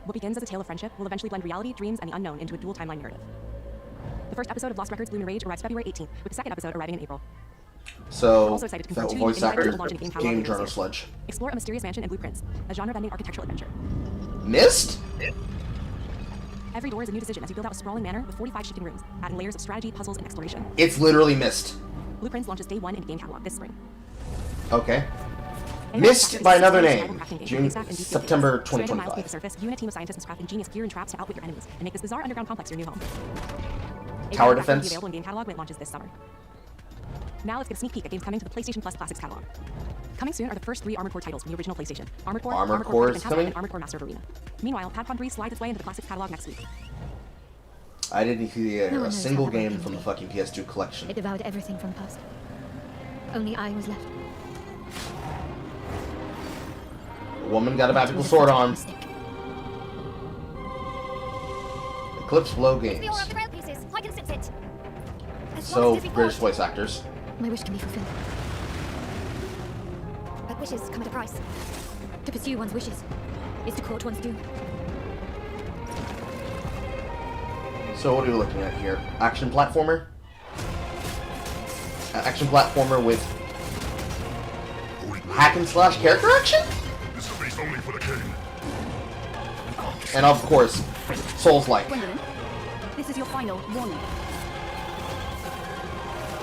What begins as a tale of friendship will eventually blend reality, dreams, and the unknown into a dual timeline narrative. The first episode of Lost Records Bloom and Rage arrives February 18th, with the second episode arriving in April. So, also excited to confirm that 2 voice actor, game Journal Sludge. Explore a mysterious mansion and blueprints, a genre-bending architectural adventure. Missed? Every door is a new decision as you build out a sprawling manor with 45 shifting rooms, adding layers of strategy, puzzles, and exploration. It's literally Missed. Blueprints launches day 1 in the game catalog this spring. Okay. Missed by another name. September 2025. The surface, you and a team of scientists craft ingenious gear and traps to outwit your enemies and make this bizarre underground complex your new home. Tower defense. Will be available in game catalog when it launches this summer. Now let's get a sneak peek at games coming to the PlayStation Plus Classics catalog. Coming soon are the first 3 Armored Core titles from the original PlayStation: Armored Core is coming, and Armored Core Master of Arena. Meanwhile, Padcon 3 slides its way into the Classics catalog next week. I didn't hear a single game from the fucking PS2 collection. It devoured everything from the past. Only I was left. A woman got a magical sword arm. Eclipse Blow Games. So, British voice actors. My wish can be fulfilled. But wishes come at a price. To pursue one's wishes is to court one's doom. So what are we looking at here? Action platformer? Action platformer with hack and slash character action? This is based only for the king. And of course, Souls-like. This is your final warning.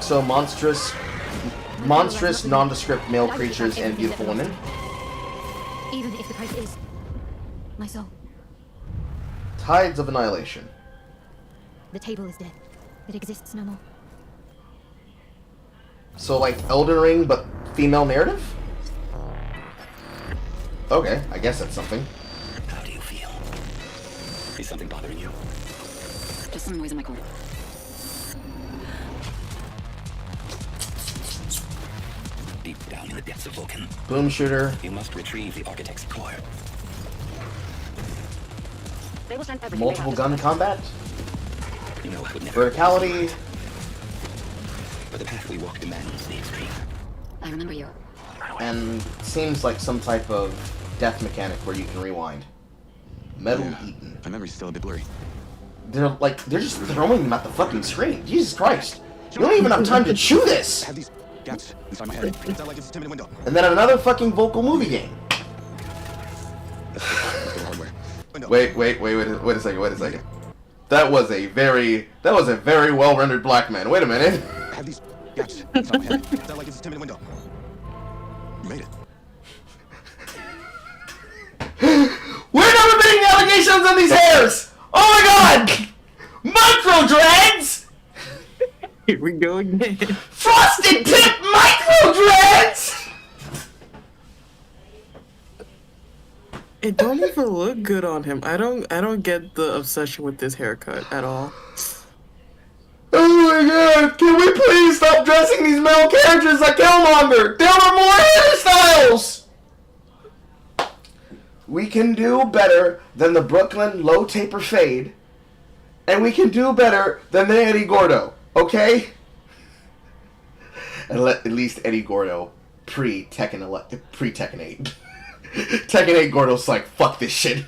So monstrous, nondescript male creatures and beautiful women. Even if the price is my soul. Tides of Annihilation. The table is dead. It exists no more. So like Elden Ring, but female narrative? Okay, I guess that's something. How do you feel? Is something bothering you? Just some noise in my core. Deep down in the depths of Vulcan, Boom shooter. you must retrieve the architect's core. Multiple gun combat. You know, I would never. Verticality. But the path we walk demands the extreme. I remember you. And seems like some type of death mechanic where you can rewind. Metal Eaton. My memory's still a bit blurry. They're just throwing them at the fucking screen. Jesus Christ. You don't even have time to chew this! I have these gaps inside my head. It's like it's a 10-minute window. And then another fucking vocal movie game. Wait a second. That was a very well rendered black man. Wait a minute. I have these gaps inside my head. It's like it's a 10-minute window. You made it. We're not admitting allegations on these hairs! Oh my god! Micro dreads! Here we go again. Frosted tip micro dreads! It don't even look good on him. I don't get the obsession with this haircut at all. Oh my god, can we please stop dressing these male characters like Killmonger? There are more hairstyles! We can do better than the Brooklyn low taper fade, and we can do better than the Eddie Gordo, okay? And at least Eddie Gordo pre-Tekken 8. Tekken 8 Gordo's like, fuck this shit.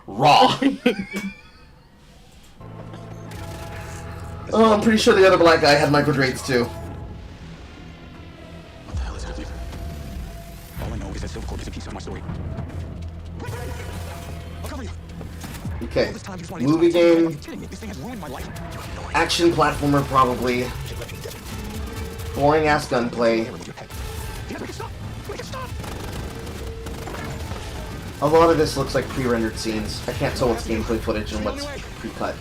Raw. Oh, I'm pretty sure the other black guy had micro dreads too. What the hell is happening? All I know is that Silvercore is a piece of my story. I'll cover you. Okay, movie game, This thing has ruined my life. action platformer probably, boring ass gunplay. A lot of this looks like pre-rendered scenes. I can't tell what's gameplay footage and what's pre-cut.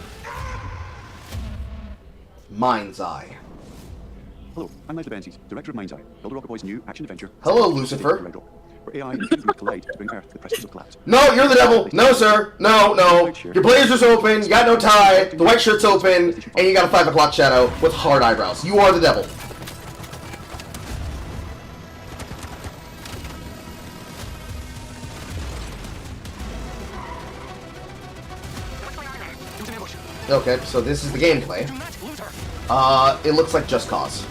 Mind's Eye. Hello, I'm Michael Benzies, director of Mind's Eye, Builder Rocket Boy's new action adventure. Hello, Lucifer. where AI and humans collide to bring Earth to the precipice of collapse. No, you're the devil. No, sir. No, no. Your blazer's open. You got no tie. The white shirt's open, and you got a 5 o'clock shadow with hard eyebrows. You are the devil. Okay, so this is the gameplay. It looks like Just Cause.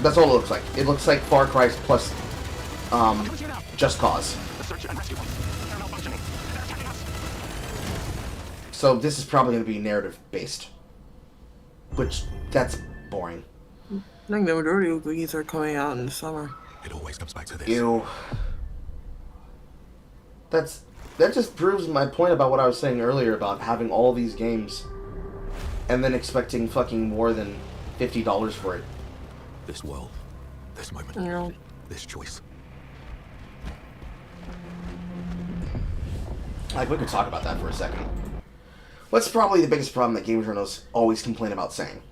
That's all it looks like. It looks like Far Cry plus, Just Cause. So this is probably going to be narrative-based. Which, that's boring. I think the majority of these are coming out in the summer. It always comes back to this. Ew. That just proves my point about what I was saying earlier about having all these games and then expecting fucking more than $50 for it. This world, this moment, this choice. Like, we could talk about that for a second. What's probably the biggest problem that game journalists always complain about saying?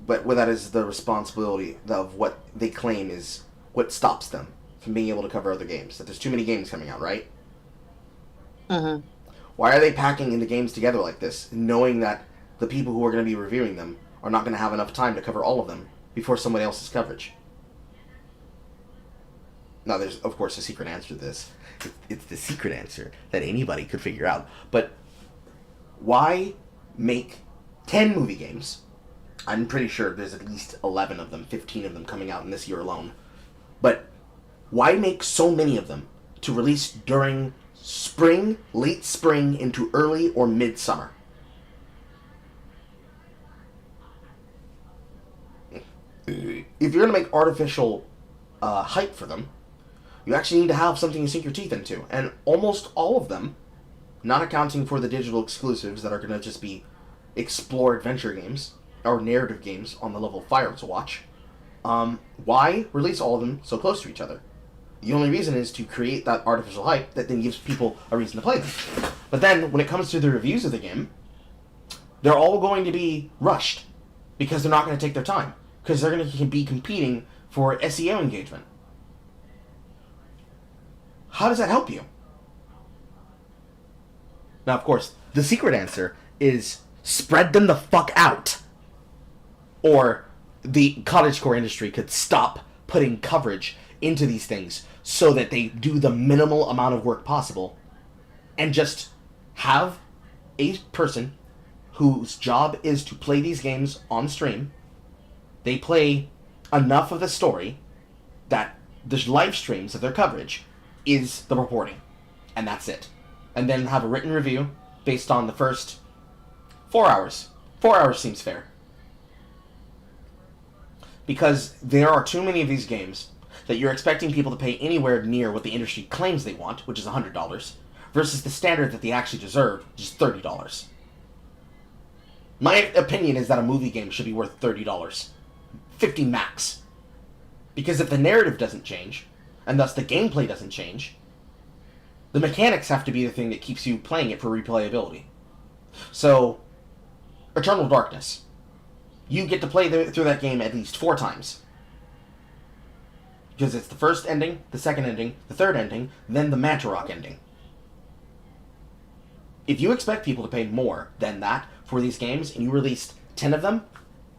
But with that is the responsibility of what they claim is what stops them from being able to cover other games. That there's too many games coming out, right? Mm-hmm. Why are they packing in the games together like this, knowing that the people who are going to be reviewing them are not going to have enough time to cover all of them before somebody else's coverage? Now, there's, of course, a secret answer to this. It's the secret answer that anybody could figure out. But why make 10 movie games? I'm pretty sure there's at least 11 of them, 15 of them coming out in this year alone. But why make so many of them to release during spring, late spring into early or midsummer? If you're going to make artificial hype for them, you actually need to have something to sink your teeth into. And almost all of them, not accounting for the digital exclusives that are going to just be explore adventure games or narrative games on the level of Fire to Watch, why release all of them so close to each other? The only reason is to create that artificial hype that then gives people a reason to play them. But then, when it comes to the reviews of the game, they're all going to be rushed because they're not going to take their time. Because they're going to be competing for SEO engagement. How does that help you? Now, of course, the secret answer is spread them the fuck out. Or the cottagecore industry could stop putting coverage into these things so that they do the minimal amount of work possible and just have a person whose job is to play these games on stream. They play enough of the story that the live streams of their coverage is the reporting. And that's it. And then have a written review based on the first 4 hours. 4 hours seems fair. Because there are too many of these games that you're expecting people to pay anywhere near what the industry claims they want, which is $100, versus the standard that they actually deserve, which is $30. My opinion is that a movie game should be worth $30. $50 max. Because if the narrative doesn't change, and thus the gameplay doesn't change, the mechanics have to be the thing that keeps you playing it for replayability. So, Eternal Darkness. You get to play through that game at least 4 times. Because it's the first ending, the second ending, the third ending, then the Mantarok ending. If you expect people to pay more than that for these games, and you released 10 of them,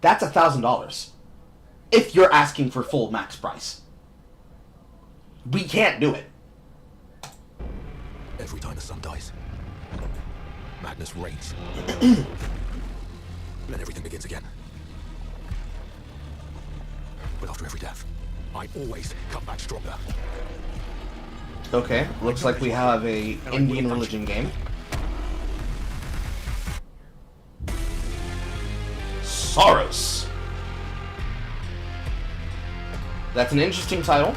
that's $1,000. If you're asking for full max price. We can't do it. Every time the sun dies, madness reigns. Then everything begins again. But after every death, I always come back stronger. Okay, looks like we have a Indian religion game. Soros. That's an interesting title.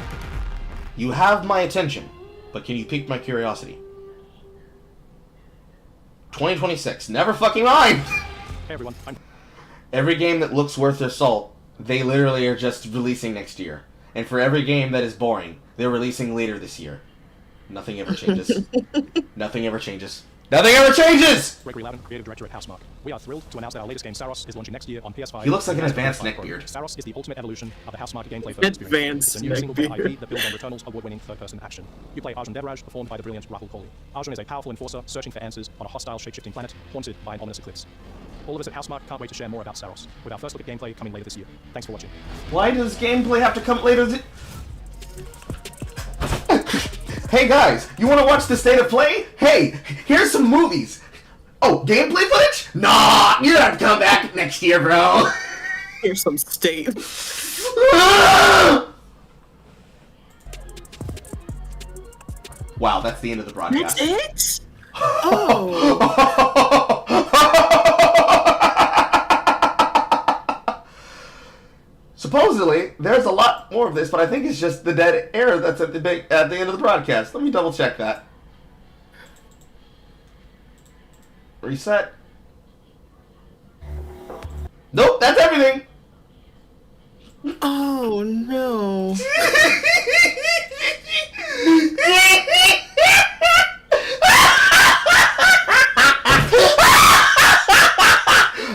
You have my attention, but can you pique my curiosity? 2026. Never fucking mind! Hey everyone, Every game that looks worth their salt, they literally are just releasing next year. And for every game that is boring, they're releasing later this year. Nothing ever changes. Nothing ever changes. Nothing ever changes! Gregory Loudon, creative director at Housemarque. We are thrilled to announce that our latest game, Saros, is launching next year on PS5. He looks like an advanced neckbeard. Saros is the ultimate evolution of the Housemarque gameplay first experience. It's a new single-player IP that builds on Returnal's award-winning third-person action. You play Arjun Devraj, performed by the brilliant Rahul Kohli. Arjun is a powerful enforcer searching for answers on a hostile, shape-shifting planet haunted by an ominous eclipse. All of us at Housemarque can't wait to share more about Saros, with our first look at gameplay coming later this year. Thanks for watching. Why does gameplay have to come later? Hey guys, you want to watch the state of play? Hey, here's some movies. Oh, gameplay footage? Nah, you're gonna have to come back next year, bro. Here's some state. Wow, that's the end of the broadcast. That's it? Oh. Supposedly, there's a lot more of this, but I think it's just the dead air that's at the end of the broadcast. Let me double check that. Reset. Nope, that's everything. Oh no.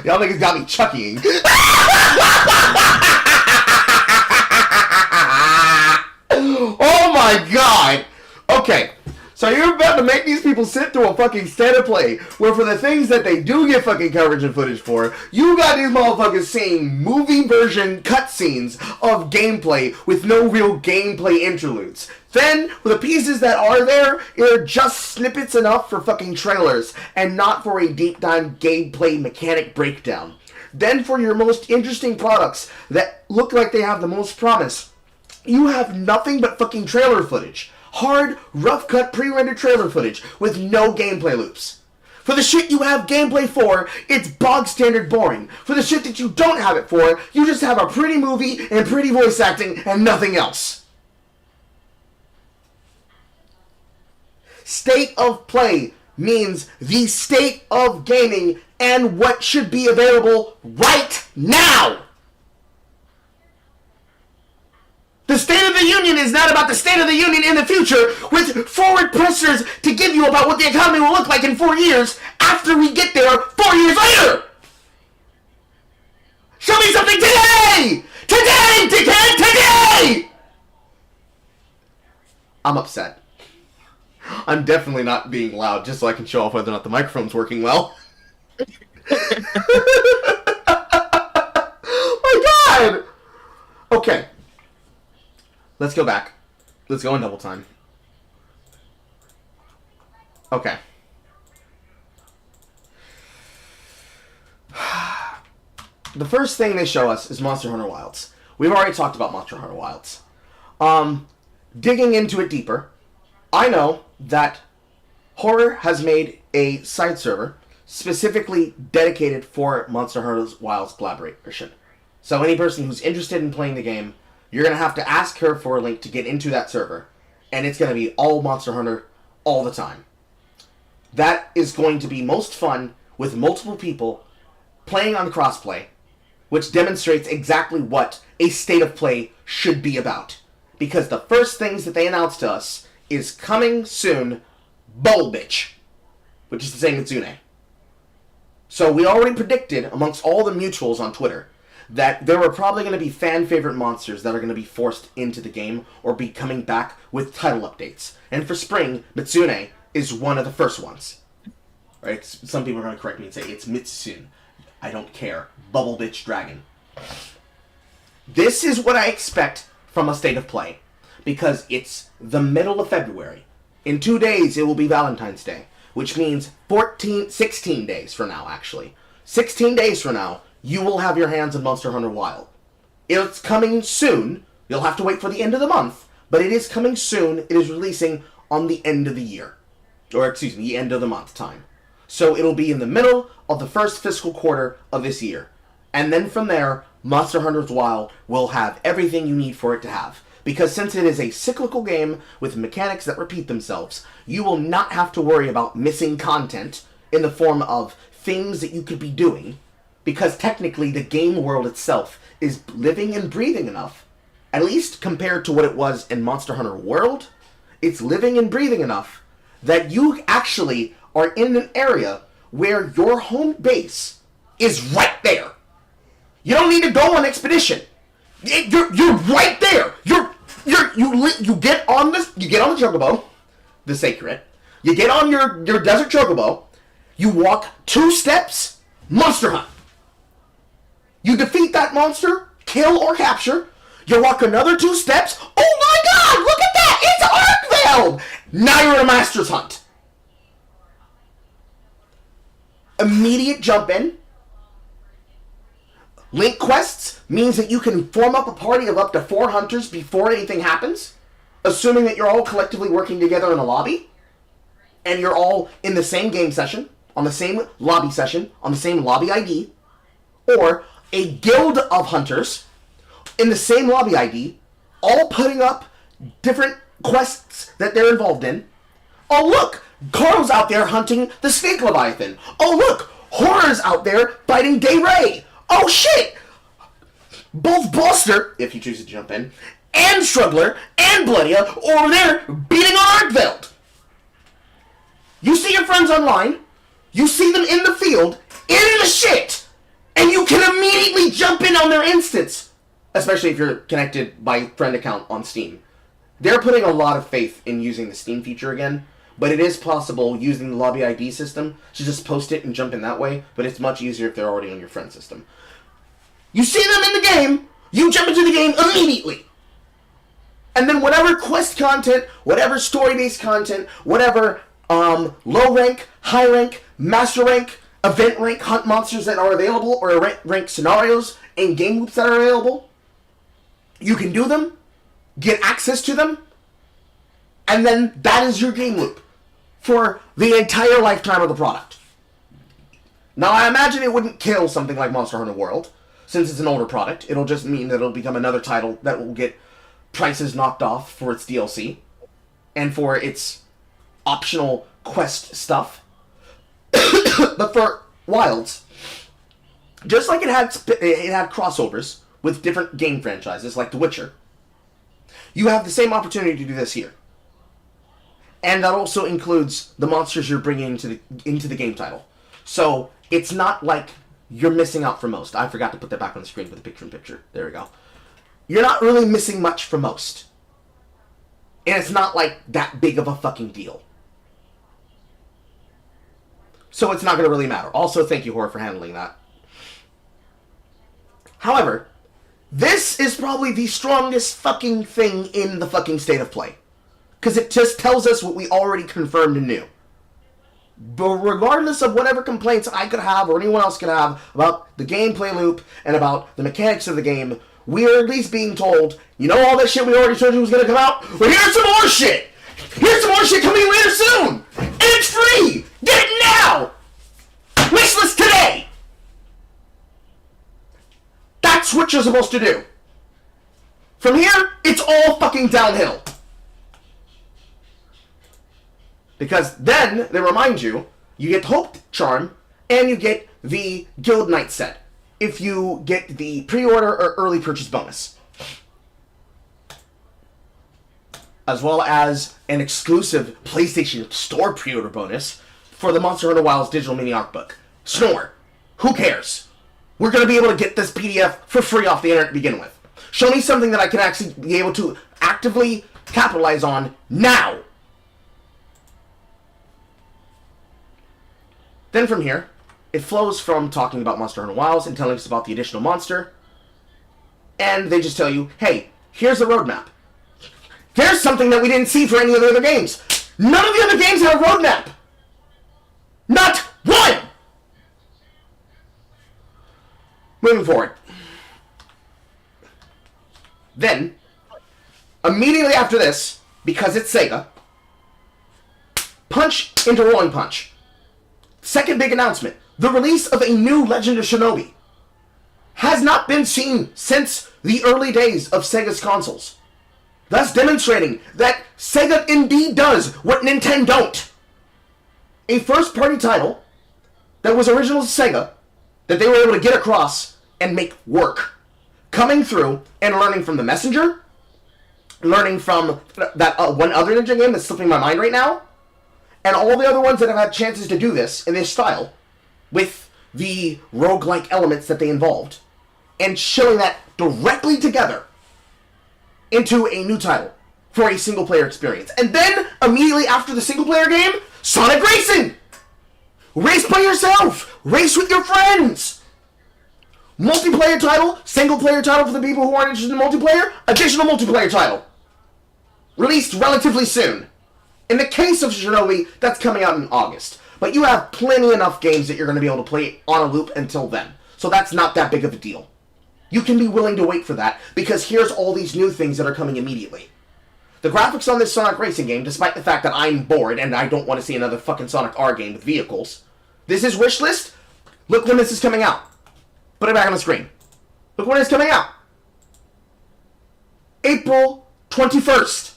Y'all niggas got me chuckying. Oh my god! Okay, so you're about to make these people sit through a fucking state of play where for the things that they do get fucking coverage and footage for, you got these motherfuckers seeing movie version cutscenes of gameplay with no real gameplay interludes. Then, for the pieces that are there, they're just snippets enough for fucking trailers and not for a deep dive gameplay mechanic breakdown. Then for your most interesting products that look like they have the most promise, you have nothing but fucking trailer footage. Hard, rough-cut, pre-rendered trailer footage with no gameplay loops. For the shit you have gameplay for, it's bog-standard boring. For the shit that you don't have it for, you just have a pretty movie and pretty voice acting and nothing else. State of play means the state of gaming and what should be available right now. The State of the Union is not about the State of the Union in the future with forward pressers to give you about what the economy will look like in 4 years after we get there 4 years later. Show me something today! Today, dickhead, today! I'm upset. I'm definitely not being loud just so I can show off whether or not the microphone's working well. Oh my god! Okay. Let's go back. Let's go in double time. Okay. The first thing they show us is Monster Hunter Wilds. We've already talked about Monster Hunter Wilds. Digging into it deeper, I know that Horror has made a side server specifically dedicated for Monster Hunter Wilds collaboration. So any person who's interested in playing the game, you're going to have to ask her for a link to get into that server. And it's going to be all Monster Hunter all the time. That is going to be most fun with multiple people playing on crossplay, which demonstrates exactly what a state of play should be about. Because the first things that they announced to us is coming soon, Bubble Bitch, which is the same as Zune. So we already predicted amongst all the mutuals on Twitter that there are probably going to be fan-favorite monsters that are going to be forced into the game or be coming back with title updates. And for spring, Mitsune is one of the first ones. Right? Some people are going to correct me and say it's Mitsune. I don't care. Bubble Bitch Dragon. This is what I expect from a state of play. Because it's the middle of February. In 2 days, it will be Valentine's Day. Which means 16 days from now, actually. 16 days from now, you will have your hands on Monster Hunter Wild. It's coming soon. You'll have to wait for the end of the month. But it is coming soon. It is releasing on the end of the year. Or, excuse me, the end of the month time. So it'll be in the middle of the first fiscal quarter of this year. And then from there, Monster Hunter Wild will have everything you need for it to have. Because since it is a cyclical game with mechanics that repeat themselves, you will not have to worry about missing content in the form of things that you could be doing. Because technically the game world itself is living and breathing enough, at least compared to what it was in Monster Hunter World, it's living and breathing enough that you actually are in an area where your home base is right there. You don't need to go on expedition. You're right there. You get on the chocobo, the sacred. You get on your desert chocobo. You walk 2 steps, monster hunt. You defeat that monster, kill or capture. You walk another 2 steps. Oh my God! Look at that! It's Arkveld! Now you're in a master's hunt. Immediate jump in. Link quests means that you can form up a party of up to 4 hunters before anything happens, assuming that you're all collectively working together in a lobby, and you're all in the same game session, on the same lobby session, on the same lobby ID, or a guild of hunters in the same lobby ID, all putting up different quests that they're involved in. Oh look, Carl's out there hunting the Snake Leviathan. Oh look, Horror's out there fighting Day Ray. Oh shit! Both Buster, if you choose to jump in, and Struggler, and Bloodia over there beating on Arkveld. You see your friends online, you see them in the field, in the shit, and you can immediately jump in on their instance. Especially if you're connected by friend account on Steam. They're putting a lot of faith in using the Steam feature again, but it is possible using the lobby ID system to just post it and jump in that way, but it's much easier if they're already on your friend system. You see them in the game, you jump into the game immediately. And then whatever quest content, whatever story-based content, whatever low rank, high rank, master rank, event rank hunt monsters that are available, or rank scenarios and game loops that are available, you can do them, get access to them, and then that is your game loop for the entire lifetime of the product. Now, I imagine it wouldn't kill something like Monster Hunter World, since it's an older product. It'll just mean that it'll become another title that will get prices knocked off for its DLC and for its optional quest stuff. But for Wilds, just like it had crossovers with different game franchises like The Witcher, you have the same opportunity to do this here. And that also includes the monsters you're bringing into the game title. So it's not like you're missing out for most. I forgot to put that back on the screen with the picture-in-picture. There we go. You're not really missing much for most. And it's not like that big of a fucking deal. So it's not going to really matter. Also, thank you, Horror, for handling that. However, this is probably the strongest fucking thing in the fucking state of play. Because it just tells us what we already confirmed and knew. But regardless of whatever complaints I could have or anyone else could have about the gameplay loop and about the mechanics of the game, we are at least being told, you know all that shit we already told you was going to come out? Well, here's some more shit! Here's some more shit coming later soon! And it's free! Get it now! Wishlist today! That's what you're supposed to do. From here, it's all fucking downhill. Because then, they remind you, you get Hope Charm, and you get the Guild Knight set, if you get the pre-order or early purchase bonus. As well as an exclusive PlayStation Store pre-order bonus for the Monster Hunter Wilds Digital Mini Art Book. Snore. Who cares? We're going to be able to get this PDF for free off the internet to begin with. Show me something that I can actually be able to actively capitalize on now. Then from here, it flows from talking about Monster Hunter Wilds and telling us about the additional monster. And they just tell you, hey, here's the roadmap. Here's something that we didn't see for any of the other games. None of the other games have a roadmap. Not one! Moving forward. Then, immediately after this, because it's Sega, punch into Rolling Punch. Second big announcement. The release of a new Legend of Shinobi has not been seen since the early days of Sega's consoles. Thus demonstrating that Sega indeed does what Nintendo don't. A first-party title that was original to Sega, that they were able to get across and make work. Coming through and learning from The Messenger, learning from that one other Ninja game that's slipping my mind right now, And all the other ones that have had chances to do this in this style, with the roguelike elements that they involved, and showing that directly together into a new title for a single-player experience. And then, immediately after the single-player game, Sonic Racing! Race by yourself! Race with your friends! Multiplayer title, single-player title for the people who aren't interested in multiplayer, additional multiplayer title. Released relatively soon. In the case of Shinobi, that's coming out in August. But you have plenty enough games that you're going to be able to play on a loop until then. So that's not that big of a deal. You can be willing to wait for that, because here's all these new things that are coming immediately. The graphics on this Sonic Racing game, despite the fact that I'm bored and I don't want to see another fucking Sonic R game with vehicles, this is wishlist. Look when this is coming out. Put it back on the screen. Look when it's coming out. April 21st.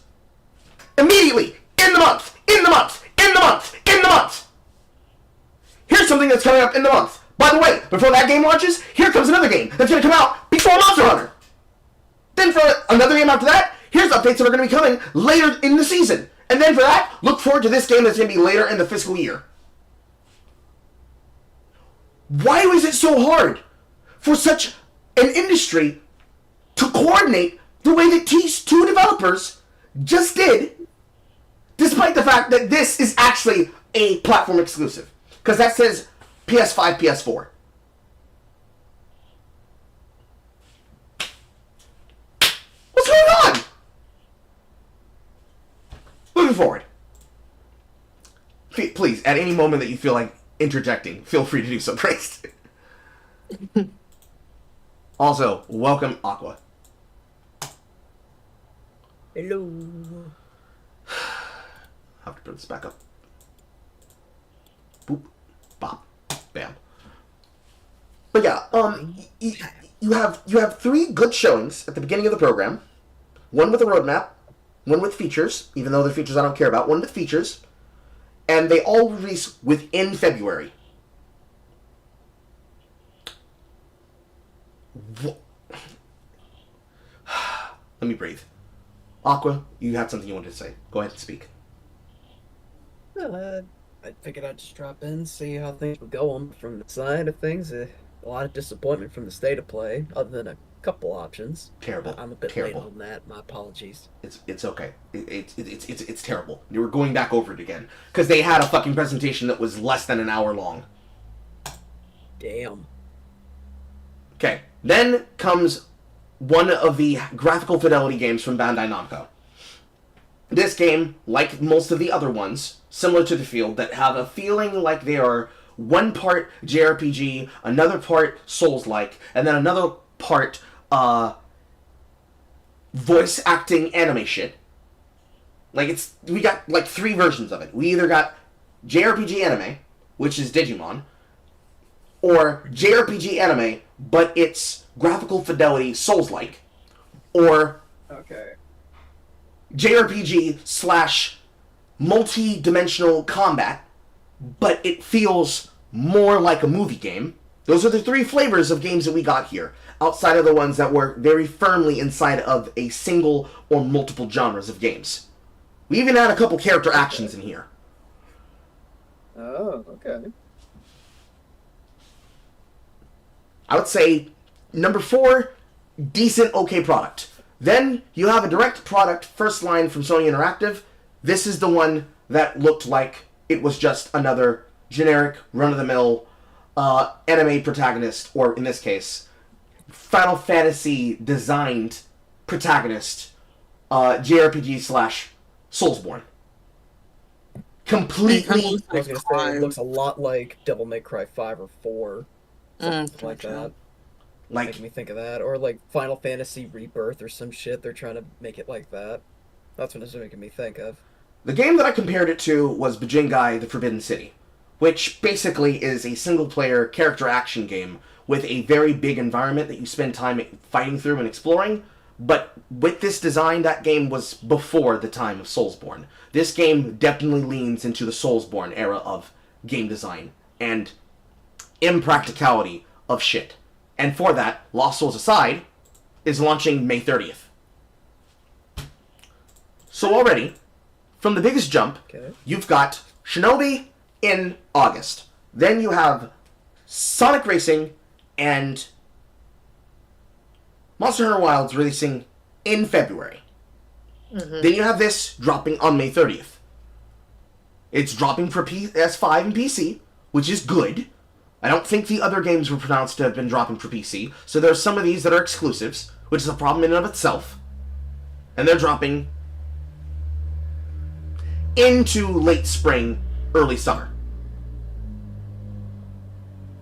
Immediately. In the month. In the month. In the month. In the month. Here's something that's coming up in the month. By the way, before that game launches, here comes another game that's going to come out before Monster Hunter. Then for another game after that, here's updates that are going to be coming later in the season. And then for that, look forward to this game that's going to be later in the fiscal year. Why is it so hard for such an industry to coordinate the way that these two developers just did, despite the fact that this is actually a platform exclusive? Because that says PS5, PS4. What's going on? Moving forward. Please, at any moment that you feel like interjecting, feel free to do so, Grace. Also, welcome, Aqua. Hello. Have to put this back up. Boop, bop, bam. But yeah, you have 3 good showings at the beginning of the program. One with a roadmap, one with features, even though the features I don't care about, one with features, and they all release within February. Let me breathe. Aqua, you had something you wanted to say. Go ahead and speak. I figured I'd just drop in, see how things were going from the side of things. A lot of disappointment from the state of play, other than a couple options. Terrible. I'm a bit terrible. late on that. My apologies. It's okay. It's terrible. You were going back over it again because they had a fucking presentation that was less than an hour long. Damn. Okay. Then comes one of the graphical fidelity games from Bandai Namco. This game, like most of the other ones, similar to the field, that have a feeling like they are one part JRPG, another part Souls-like, and then another part voice acting anime shit. Like we got like 3 versions of it. We either got JRPG anime, which is Digimon, or JRPG anime, but it's graphical fidelity Souls-like, or okay, JRPG / multi-dimensional combat, but it feels more like a movie game. Those are the 3 flavors of games that we got here, outside of the ones that were very firmly inside of a single or multiple genres of games. We even had a couple character actions in here. Oh, okay. I would say number 4, decent, okay product. Then you have a direct product, first line from Sony Interactive. This is the one that looked like it was just another generic, run-of-the-mill anime protagonist, or in this case, Final Fantasy designed protagonist, JRPG / Soulsborne. Completely. I was gonna say, it looks a lot like Devil May Cry 5 or 4. Something like that. Like, making me think of that. Or like Final Fantasy Rebirth or some shit. They're trying to make it like that. That's what it's making me think of. The game that I compared it to was Bujingai The Forbidden City, which basically is a single-player character action game with a very big environment that you spend time fighting through and exploring. But with this design, that game was before the time of Soulsborne. This game definitely leans into the Soulsborne era of game design and impracticality of shit. And for that, Lost Souls aside, is launching May 30th. So already, from the biggest jump, you've got Shinobi in August. Then you have Sonic Racing and Monster Hunter Wilds releasing in February. Then you have this dropping on May 30th. It's dropping for PS5 and PC, which is good. I don't think the other games were pronounced to have been dropping for PC, so there are some of these that are exclusives, which is a problem in and of itself. And they're dropping into late spring, early summer.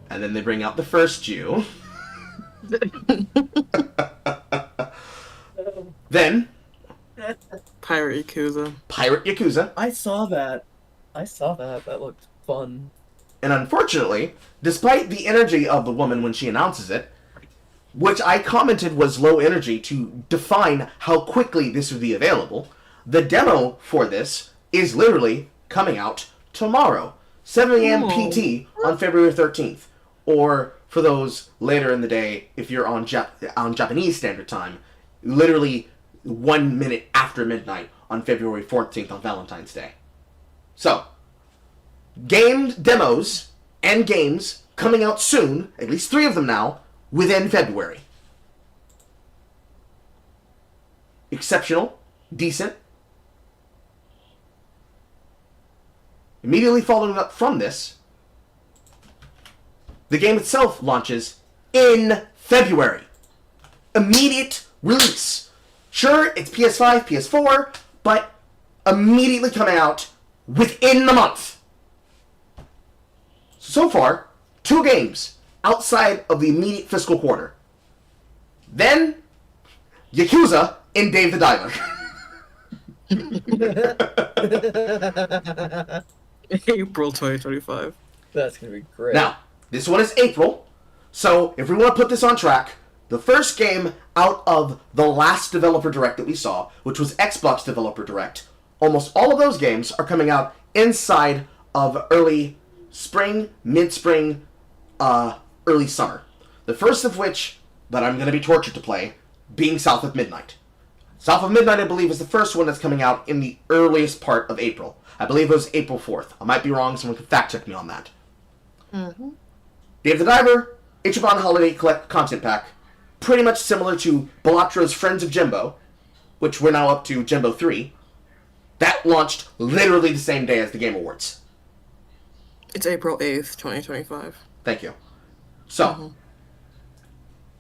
And then they bring out the first Jew. Then Pirate Yakuza. Pirate Yakuza. I saw that. That looked fun. And unfortunately, despite the energy of the woman when she announces it, which I commented was low energy to define how quickly this would be available, the demo for this is literally coming out tomorrow, 7 a.m. PT on February 13th. Or for those later in the day, if you're on Japanese Standard Time, literally 1 minute after midnight on February 14th on Valentine's Day. So, gamed demos and games coming out soon, at least 3 of them now, within February. Exceptional, decent. Immediately following up from this, the game itself launches in February. Immediate release. Sure, it's PS5, PS4, but immediately coming out within the month. So far, 2 games outside of the immediate fiscal quarter. Then, Yakuza in Dave the Diver. April 2025. That's gonna be great. Now, this one is April, so if we want to put this on track, the first game out of the last developer direct that we saw, which was Xbox Developer Direct, almost all of those games are coming out inside of early spring, mid-spring, early summer. The first of which, that I'm going to be tortured to play, being South of Midnight. South of Midnight, I believe, is the first one that's coming out in the earliest part of April. I believe it was April 4th. I might be wrong, someone can fact-check me on that. Dave the Diver, Ichiban Holiday Content Pack, pretty much similar to Balattra's Friends of Jimbo, which we're now up to Jimbo 3. That launched literally the same day as the Game Awards. It's April 8th, 2025. Thank you. So,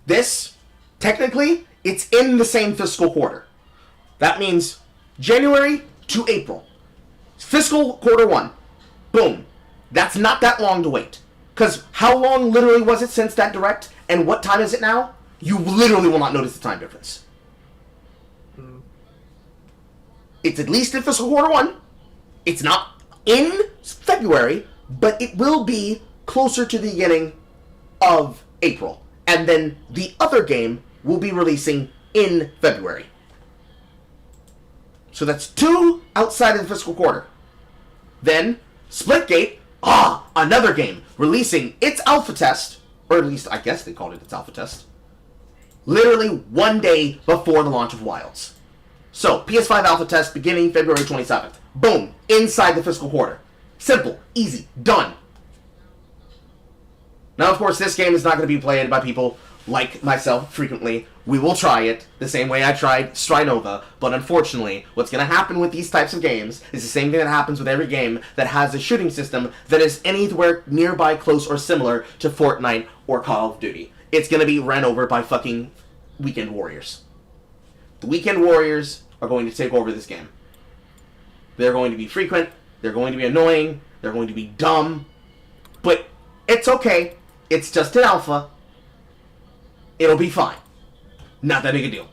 this, technically, it's in the same fiscal quarter. That means January to April. Fiscal quarter 1. Boom. That's not that long to wait. Because how long literally was it since that direct, and what time is it now? You literally will not notice the time difference. It's at least in fiscal quarter 1. It's not in February, but it will be closer to the beginning of April. And then the other game will be releasing in February. So that's 2 outside of the fiscal quarter. Then, Splitgate, another game, releasing its alpha test, or at least I guess they called it its alpha test, literally 1 day before the launch of Wilds. So, PS5 alpha test beginning February 27th. Boom, inside the fiscal quarter. Simple, easy, done. Now, of course, this game is not going to be played by people like myself frequently. We will try it the same way I tried Strinova, but unfortunately, what's going to happen with these types of games is the same thing that happens with every game that has a shooting system that is anywhere nearby, close, or similar to Fortnite or Call of Duty. It's going to be ran over by fucking Weekend Warriors. The Weekend Warriors are going to take over this game. They're going to be frequent, they're going to be annoying, they're going to be dumb, but it's okay. It's just an alpha. It'll be fine. Not that big a deal.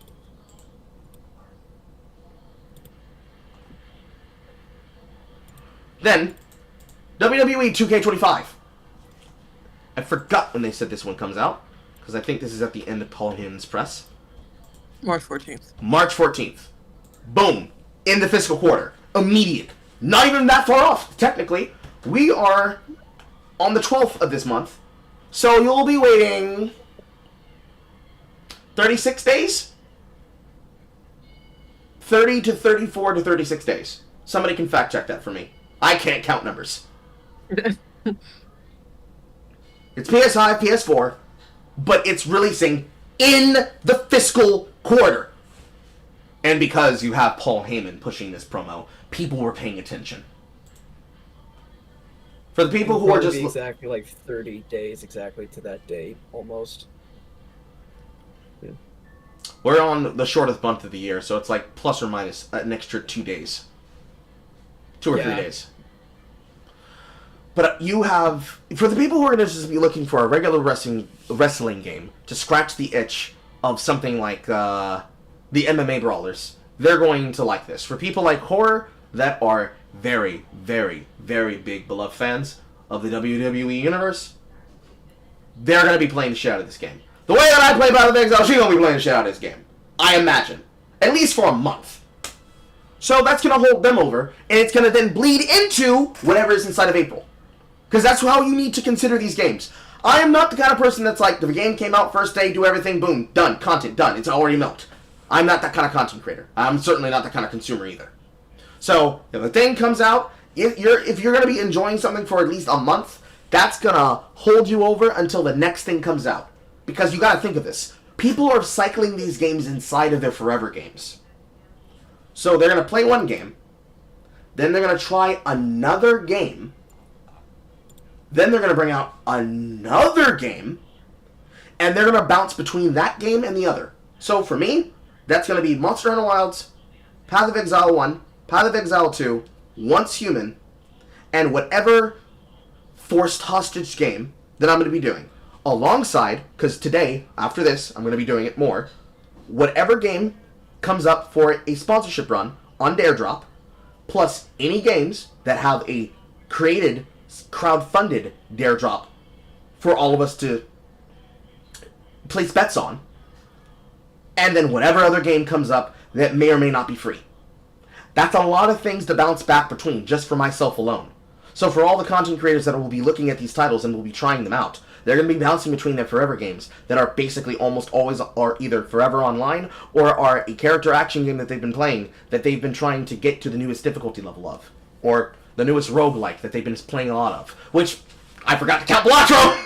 Then, WWE 2K25. I forgot when they said this one comes out, because I think this is at the end of Paul Heyman's press. March 14th. March 14th. Boom. In the fiscal quarter. Immediate. Not even that far off, technically. We are on the 12th of this month. So you'll be waiting 36 days? 30 to 34 to 36 days. Somebody can fact check that for me. I can't count numbers. It's PS5, PS4, but it's releasing in the fiscal quarter. And because you have Paul Heyman pushing this promo, people were paying attention. For the people who are just... exactly like 30 days exactly to that date, almost. Yeah. We're on the shortest month of the year, so it's like plus or minus an extra 2 days. 2 or 3 days. But you have... For the people who are going to just be looking for a regular wrestling game to scratch the itch of something like the MMA brawlers, they're going to like this. For people like horror that are very, very, very big beloved fans of the WWE Universe, they're going to be playing the shit out of this game. The way that I play Battle of Exile, she's going to be playing the shit out of this game. I imagine. At least for a month. So that's going to hold them over, and it's going to then bleed into whatever is inside of April. Because that's how you need to consider these games. I am not the kind of person that's like, the game came out first day, do everything, boom, done, content, done. It's already milked. I'm not that kind of content creator. I'm certainly not that kind of consumer either. So, if a thing comes out, if you're going to be enjoying something for at least a month, that's going to hold you over until the next thing comes out. Because you got to think of this. People are cycling these games inside of their forever games. So they're going to play one game, then they're going to try another game, then they're going to bring out another game, and they're going to bounce between that game and the other. So for me, that's going to be Monster Hunter Wilds, Path of Exile 1, Path of Exile 2, Once Human, and whatever forced hostage game that I'm going to be doing. Alongside, because today, after this, I'm going to be doing it more, whatever game comes up for a sponsorship run on Dare Drop, plus any games that have a created, crowd-funded Dare Drop for all of us to place bets on, and then whatever other game comes up that may or may not be free. That's a lot of things to bounce back between, just for myself alone. So for all the content creators that will be looking at these titles and will be trying them out, they're going to be bouncing between their forever games that are basically almost always are either forever online or are a character action game that they've been playing that they've been trying to get to the newest difficulty level of. Or the newest roguelike that they've been playing a lot of. Which, I forgot to count Balatro!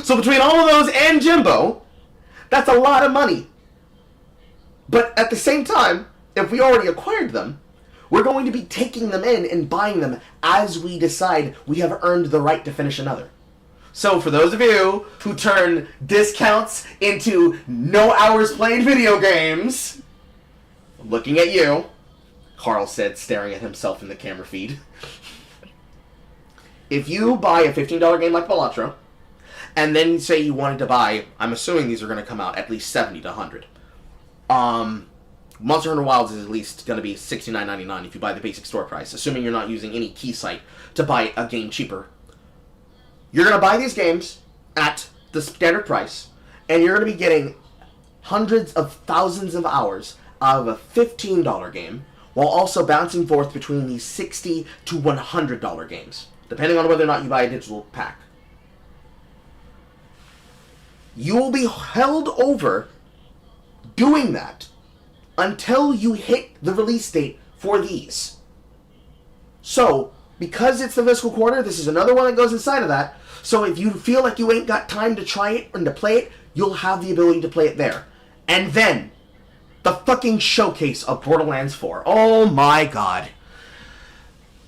So between all of those and Jimbo, that's a lot of money. But at the same time, if we already acquired them, we're going to be taking them in and buying them as we decide we have earned the right to finish another. So for those of you who turn discounts into no hours played video games, I'm looking at you, Carl said, staring at himself in the camera feed. If you buy a $15 game like Balatro, and then say you wanted to buy, I'm assuming these are going to come out at least 70 to 100. Monster Hunter Wilds is at least going to be $69.99 if you buy the basic store price, assuming you're not using any key site to buy a game cheaper. You're going to buy these games at the standard price, and you're going to be getting hundreds of thousands of hours out of a $15 game, while also bouncing forth between these $60 to $100 games, depending on whether or not you buy a digital pack. You will be held over doing that until you hit the release date for these. So, because it's the fiscal quarter, this is another one that goes inside of that. So if you feel like you ain't got time to try it and to play it, you'll have the ability to play it there. And then, the fucking showcase of Borderlands 4. Oh my god.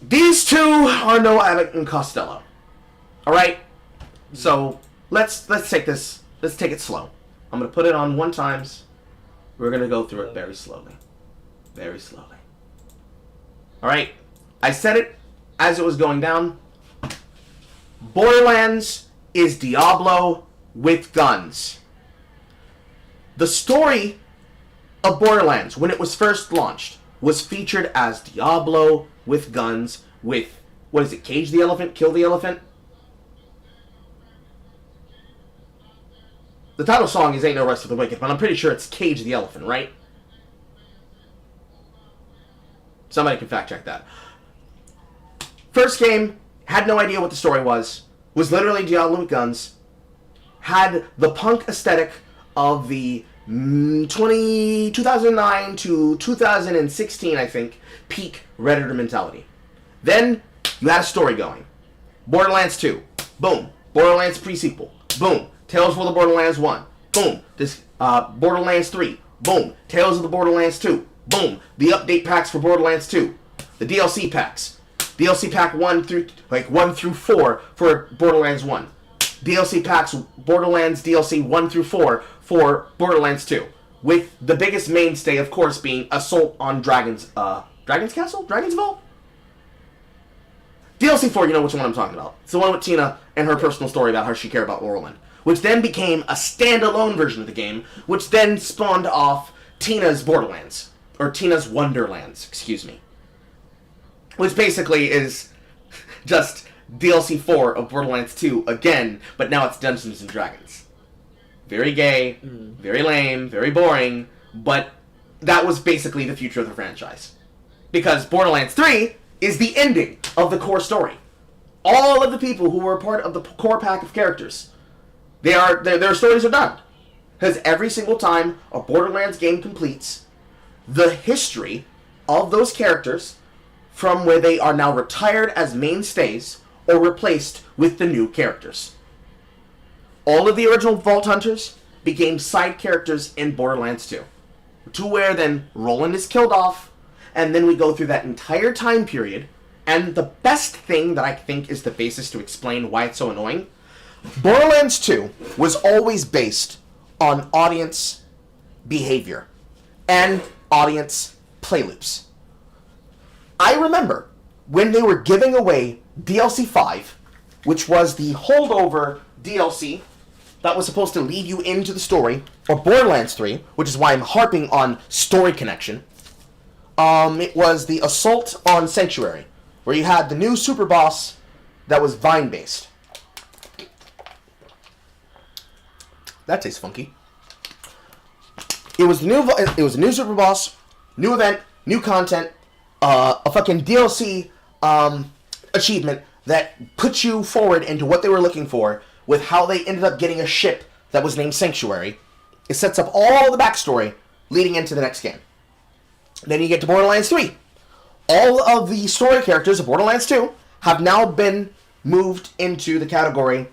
These two are no Abbott and Costello. Alright? So, let's take this, let's take it slow. I'm going to put it on 1 times. We're going to go through it very slowly. Very slowly. Alright. I said it as it was going down. Borderlands is Diablo with guns. The story of Borderlands, when it was first launched, was featured as Diablo with guns with, what is it, Cage the Elephant, Kill the Elephant? The title song is Ain't No Rest for the Wicked, but I'm pretty sure it's Cage the Elephant, right? Somebody can fact check that. First game, had no idea what the story was literally Diablo with guns, had the punk aesthetic of the 2009 to 2016, I think, peak Redditor mentality. Then you had a story going. Borderlands 2, boom. Borderlands pre-sequel, boom. Tales of the Borderlands 1, boom. This Borderlands 3, boom. Tales of the Borderlands 2, boom. The update packs for Borderlands 2, the DLC packs. DLC pack 1 through 4 for Borderlands 1. DLC packs, Borderlands DLC 1 through 4 for Borderlands 2. With the biggest mainstay, of course, being Assault on Dragon's Castle? Dragon's Vault? DLC 4, you know which one I'm talking about. It's the one with Tina and her personal story about how she cared about Morrowind. Which then became a standalone version of the game, which then spawned off Tina's Borderlands. Or Tina's Wonderlands, excuse me. Which basically is just DLC 4 of Borderlands 2 again, but now it's Dungeons and Dragons. Very gay, very lame, very boring, but that was basically the future of the franchise. Because Borderlands 3 is the ending of the core story. All of the people who were a part of the core pack of characters, their stories are done. Because every single time a Borderlands game completes, the history of those characters from where they are now retired as mainstays or replaced with the new characters. All of the original Vault Hunters became side characters in Borderlands 2. To where then Roland is killed off, and then we go through that entire time period, and the best thing that I think is the basis to explain why it's so annoying, Borderlands 2 was always based on audience behavior and audience play loops. I remember when they were giving away DLC 5, which was the holdover DLC that was supposed to lead you into the story, or Borderlands 3, which is why I'm harping on story connection. It was the Assault on Sanctuary, where you had the new super boss that was Vine-based. That tastes funky. It was a new super boss, new event, new content, a fucking DLC achievement that put you forward into what they were looking for with how they ended up getting a ship that was named Sanctuary. It sets up all the backstory leading into the next game. Then you get to Borderlands 3. All of the story characters of Borderlands 2 have now been moved into the category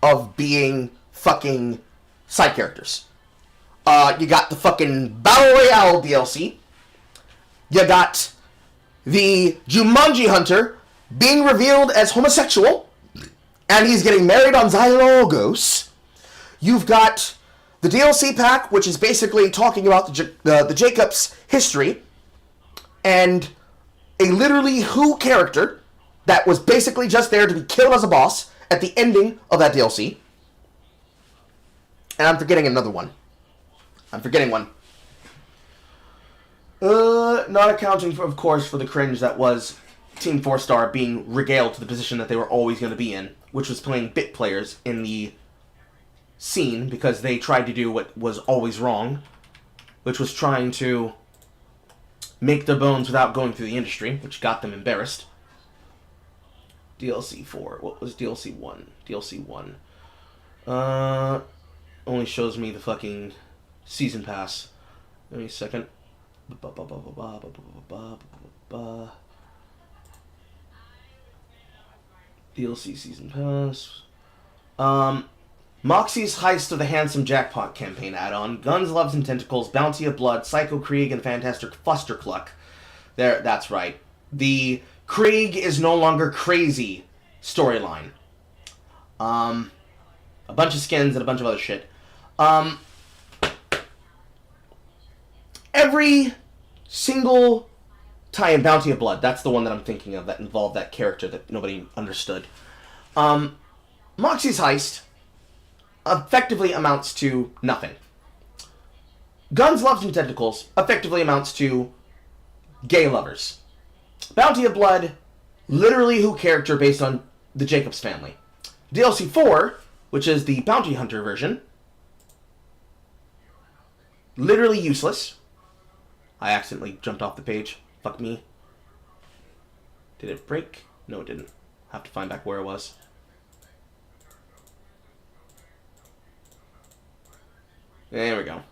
of being fucking side characters. You got the fucking Battle Royale DLC. You got the Jumanji Hunter being revealed as homosexual, and he's getting married on Xylogos. You've got the DLC pack, which is basically talking about the Jacobs history, and a literally Who character that was basically just there to be killed as a boss at the ending of that DLC. And I'm forgetting another one. Not accounting for, of course, for the cringe that was Team 4-Star being regaled to the position that they were always going to be in, which was playing bit players in the scene because they tried to do what was always wrong, which was trying to make their bones without going through the industry, which got them embarrassed. DLC 4. What was DLC 1? DLC 1. Only shows me the fucking season pass. Give me a second. DLC season pass. Moxie's Heist of the Handsome Jackpot campaign add-on. Guns, Loves, and Tentacles, Bounty of Blood, Psycho Krieg, and Fantastic Fustercluck. There, that's right. The Krieg is no longer crazy storyline. A bunch of skins and a bunch of other shit. Every single tie-in Bounty of Blood, that's the one that I'm thinking of that involved that character that nobody understood. Moxie's Heist effectively amounts to nothing. Guns, Loves, and Tentacles effectively amounts to gay lovers. Bounty of Blood, literally Who character based on the Jacobs family. DLC 4, which is the Bounty Hunter version, literally useless. I accidentally jumped off the page. Fuck me. Did it break? No, it didn't. Have to find back where it was. There we go.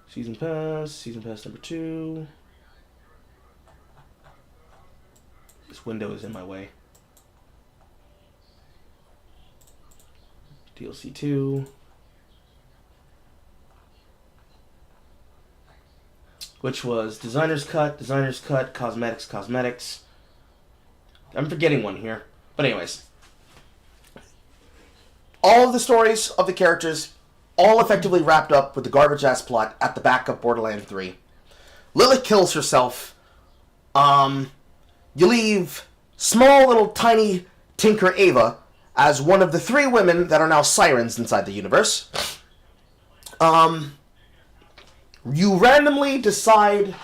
Season pass number 2. This window is in my way. DLC 2. Which was Designer's Cut, Cosmetics. I'm forgetting one here. But anyways. All of the stories of the characters, all effectively wrapped up with the garbage-ass plot at the back of Borderlands 3. Lilith kills herself. You leave small little tiny Tinker Ava as one of the 3 women that are now sirens inside the universe. You randomly decide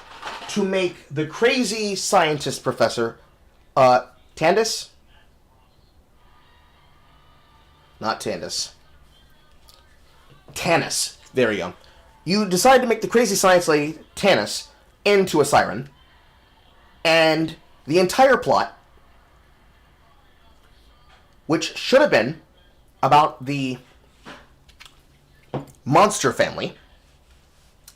to make the crazy scientist professor, Tannis? Not Tannis. Tannis. There you go. You decide to make the crazy science lady, Tannis, into a siren. And the entire plot, which should have been about the monster family,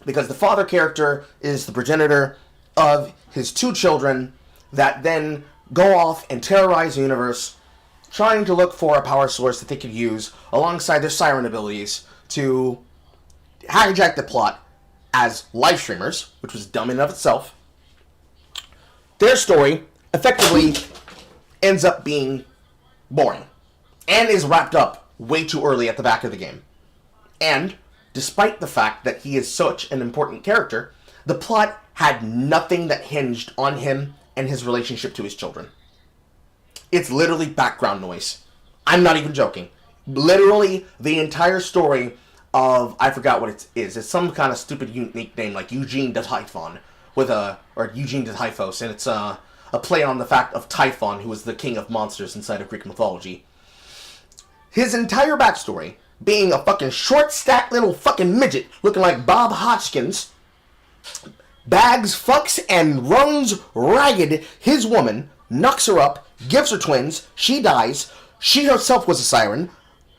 because the father character is the progenitor of his 2 children that then go off and terrorize the universe, trying to look for a power source that they could use alongside their siren abilities to hijack the plot as live streamers, which was dumb in and of itself. Their story effectively ends up being boring and is wrapped up way too early at the back of the game. And despite the fact that he is such an important character, the plot had nothing that hinged on him and his relationship to his children. It's literally background noise. I'm not even joking. Literally, the entire story of, I forgot what it is. It's some kind of stupid unique name like Eugene de Typhon or Eugene de Typhos, and it's a play on the fact of Typhon, who was the king of monsters inside of Greek mythology. His entire backstory, being a fucking short, stacked little fucking midget looking like Bob Hodgkins, bags, fucks, and runs ragged his woman, knocks her up, gives her twins, she dies, she herself was a siren,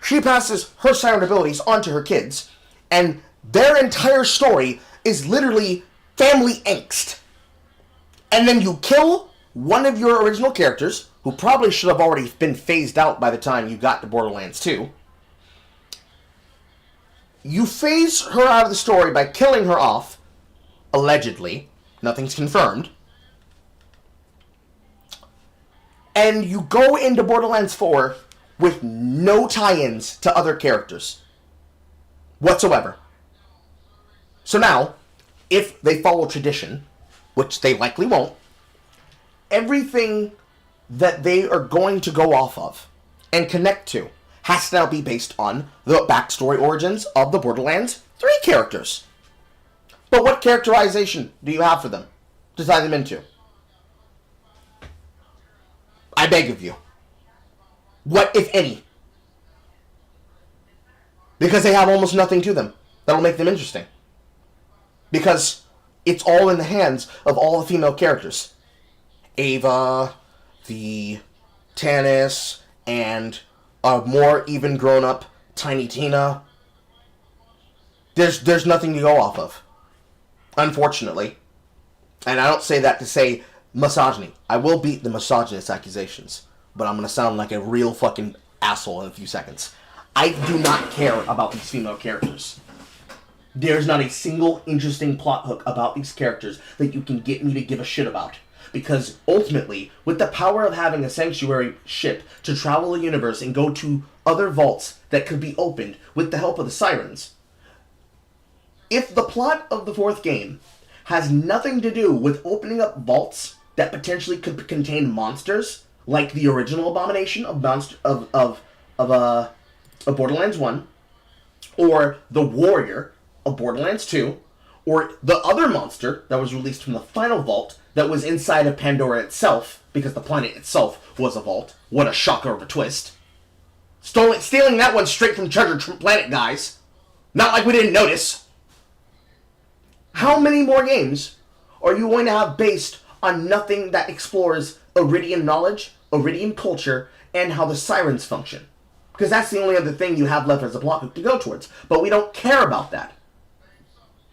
she passes her siren abilities onto her kids, and their entire story is literally family angst. And then you kill one of your original characters, who probably should have already been phased out by the time you got to Borderlands 2. You phase her out of the story by killing her off, allegedly. Nothing's confirmed. And you go into Borderlands 4 with no tie-ins to other characters whatsoever. So now, if they follow tradition, which they likely won't, everything that they are going to go off of and connect to has to now be based on the backstory origins of the Borderlands 3 characters. But what characterization do you have for them to tie them into? I beg of you. What, if any? Because they have almost nothing to them that'll make them interesting. Because it's all in the hands of all the female characters. Ava, the Tannis, and a more even grown-up Tiny Tina. There's nothing to go off of. Unfortunately. And I don't say that to say misogyny. I will beat the misogynist accusations, but I'm going to sound like a real fucking asshole in a few seconds. I do not care about these female characters. There's not a single interesting plot hook about these characters that you can get me to give a shit about. Because ultimately, with the power of having a sanctuary ship to travel the universe and go to other vaults that could be opened with the help of the sirens, if the plot of the 4th game has nothing to do with opening up vaults that potentially could contain monsters, like the original abomination of Borderlands 1, or the warrior of Borderlands 2, or the other monster that was released from the final vault that was inside of Pandora itself, because the planet itself was a vault. What a shocker of a twist. Stealing that one straight from Treasure Planet, guys. Not like we didn't notice. How many more games are you going to have based on nothing that explores Iridian knowledge, Iridian culture, and how the sirens function? Because that's the only other thing you have left as a plot hook to go towards. But we don't care about that.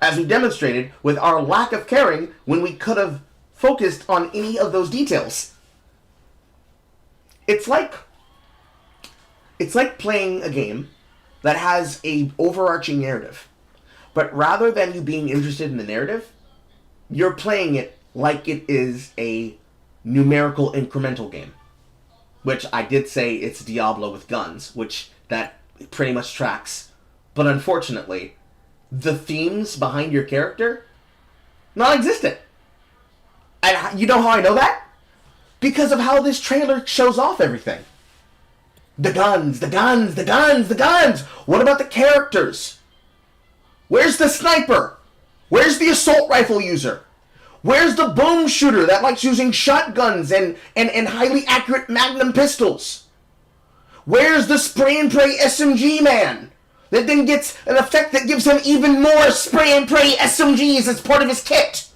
As we demonstrated with our lack of caring when we could have focused on any of those details. It's like playing a game that has a overarching narrative. But rather than you being interested in the narrative, you're playing it like it is a numerical incremental game. Which I did say it's Diablo with guns, which that pretty much tracks. But unfortunately, the themes behind your character, non-existent. And you know how I know that? Because of how this trailer shows off everything. The guns, the guns, the guns, the guns! What about the characters? Where's the sniper? Where's the assault rifle user? Where's the boom shooter that likes using shotguns and highly accurate magnum pistols? Where's the spray and pray SMG man that then gets an effect that gives him even more spray and pray SMGs as part of his kit?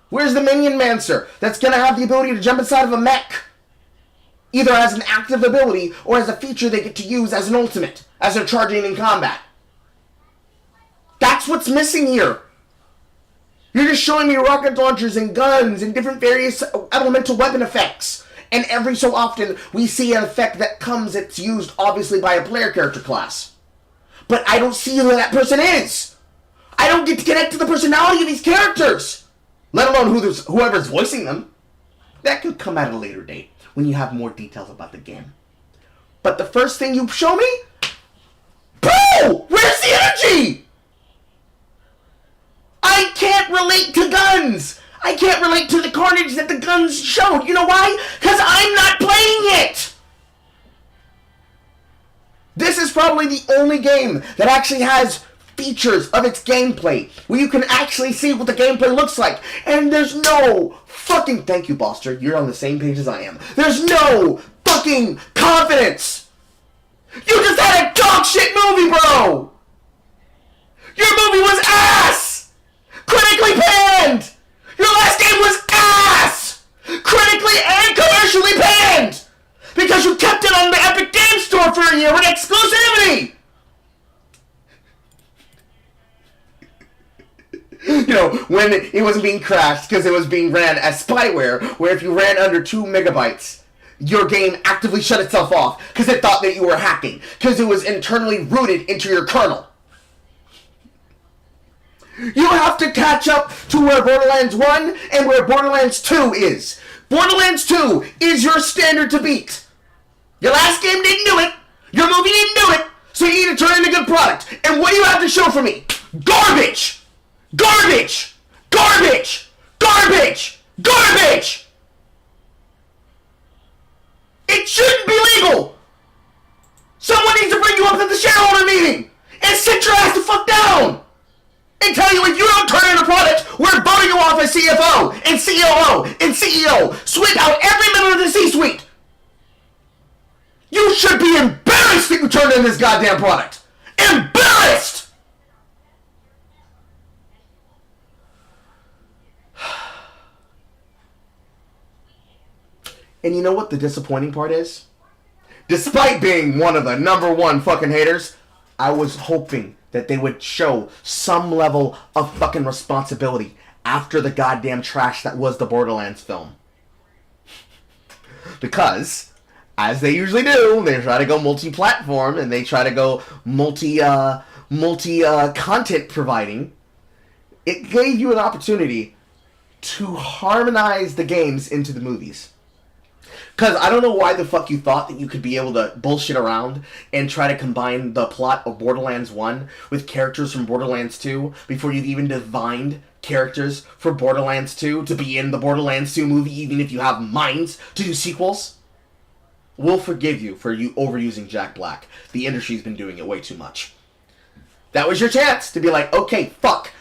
Where's the minion mancer that's going to have the ability to jump inside of a mech? Either as an active ability or as a feature they get to use as an ultimate, as they're charging in combat. That's what's missing here. You're just showing me rocket launchers and guns and different various elemental weapon effects. And every so often, we see an effect that comes that's used, obviously, by a player character class. But I don't see who that person is. I don't get to connect to the personality of these characters. Let alone whoever's voicing them. That can come at a later date, when you have more details about the game. But the first thing you show me? Bro! Where's the energy? I can't relate to guns! I can't relate to the carnage that the guns showed. You know why? Because I'm not playing it! This is probably the only game that actually has features of its gameplay where you can actually see what the gameplay looks like. And there's no fucking... Thank you, Boster. You're on the same page as I am. There's no fucking confidence! You just had a dog shit movie, bro! Your movie was ass! Critically panned! Your last game was ass! Critically and commercially panned! Because you kept it on the Epic Games Store for a year with exclusivity! You know, when it wasn't being crashed because it was being ran as spyware, where if you ran under 2 megabytes, your game actively shut itself off because it thought that you were hacking, because it was internally rooted into your kernel. You have to catch up to where Borderlands 1 and where Borderlands 2 is. Borderlands 2 is your standard to beat. Your last game didn't do it. Your movie didn't do it. So you need to turn in a good product. And what do you have to show for me? Garbage! Garbage! Garbage! Garbage! Garbage! It shouldn't be legal! Someone needs to bring you up to the shareholder meeting and sit your ass the fuck down! And tell you if you don't turn in a product, we're voting you off as CFO, and COO, and CEO. Switch out every member of the C-suite. You should be embarrassed that you turned in this goddamn product. Embarrassed! And you know what the disappointing part is? Despite being one of the #1 fucking haters, I was hoping that they would show some level of fucking responsibility after the goddamn trash that was the Borderlands film. Because, as they usually do, they try to go multi-platform and they try to go multi-content providing. It gave you an opportunity to harmonize the games into the movies. Because I don't know why the fuck you thought that you could be able to bullshit around and try to combine the plot of Borderlands 1 with characters from Borderlands 2 before you've even divined characters for Borderlands 2 to be in the Borderlands 2 movie, even if you have minds to do sequels. We'll forgive you for you overusing Jack Black. The industry's been doing it way too much. That was your chance to be like, okay, fuck.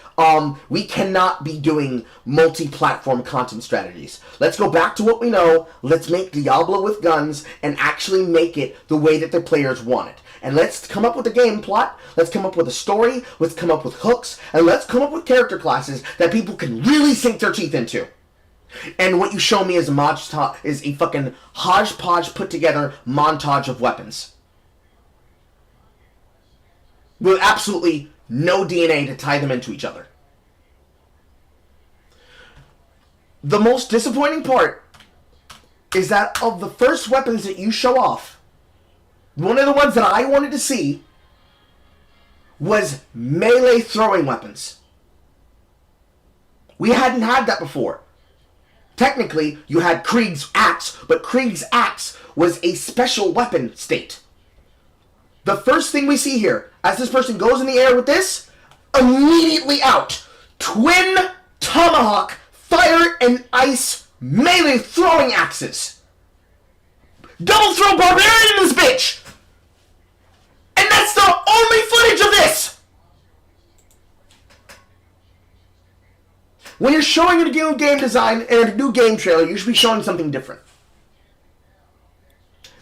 We cannot be doing multi-platform content strategies. Let's go back to what we know. Let's make Diablo with guns and actually make it the way that the players want it. And let's come up with a game plot. Let's come up with a story. Let's come up with hooks. And let's come up with character classes that people can really sink their teeth into. And what you show me is a fucking hodgepodge put together montage of weapons. with absolutely no DNA to tie them into each other. The most disappointing part is that of the first weapons that you show off, one of the ones that I wanted to see was melee throwing weapons. We hadn't had that before. Technically, you had Krieg's axe, but Krieg's axe was a special weapon state. The first thing we see here, as this person goes in the air with this, immediately out, twin tomahawk, fire and ice melee throwing axes. Double throw barbarian in this bitch! And that's the only footage of this! When you're showing a new game design and a new game trailer, you should be showing something different.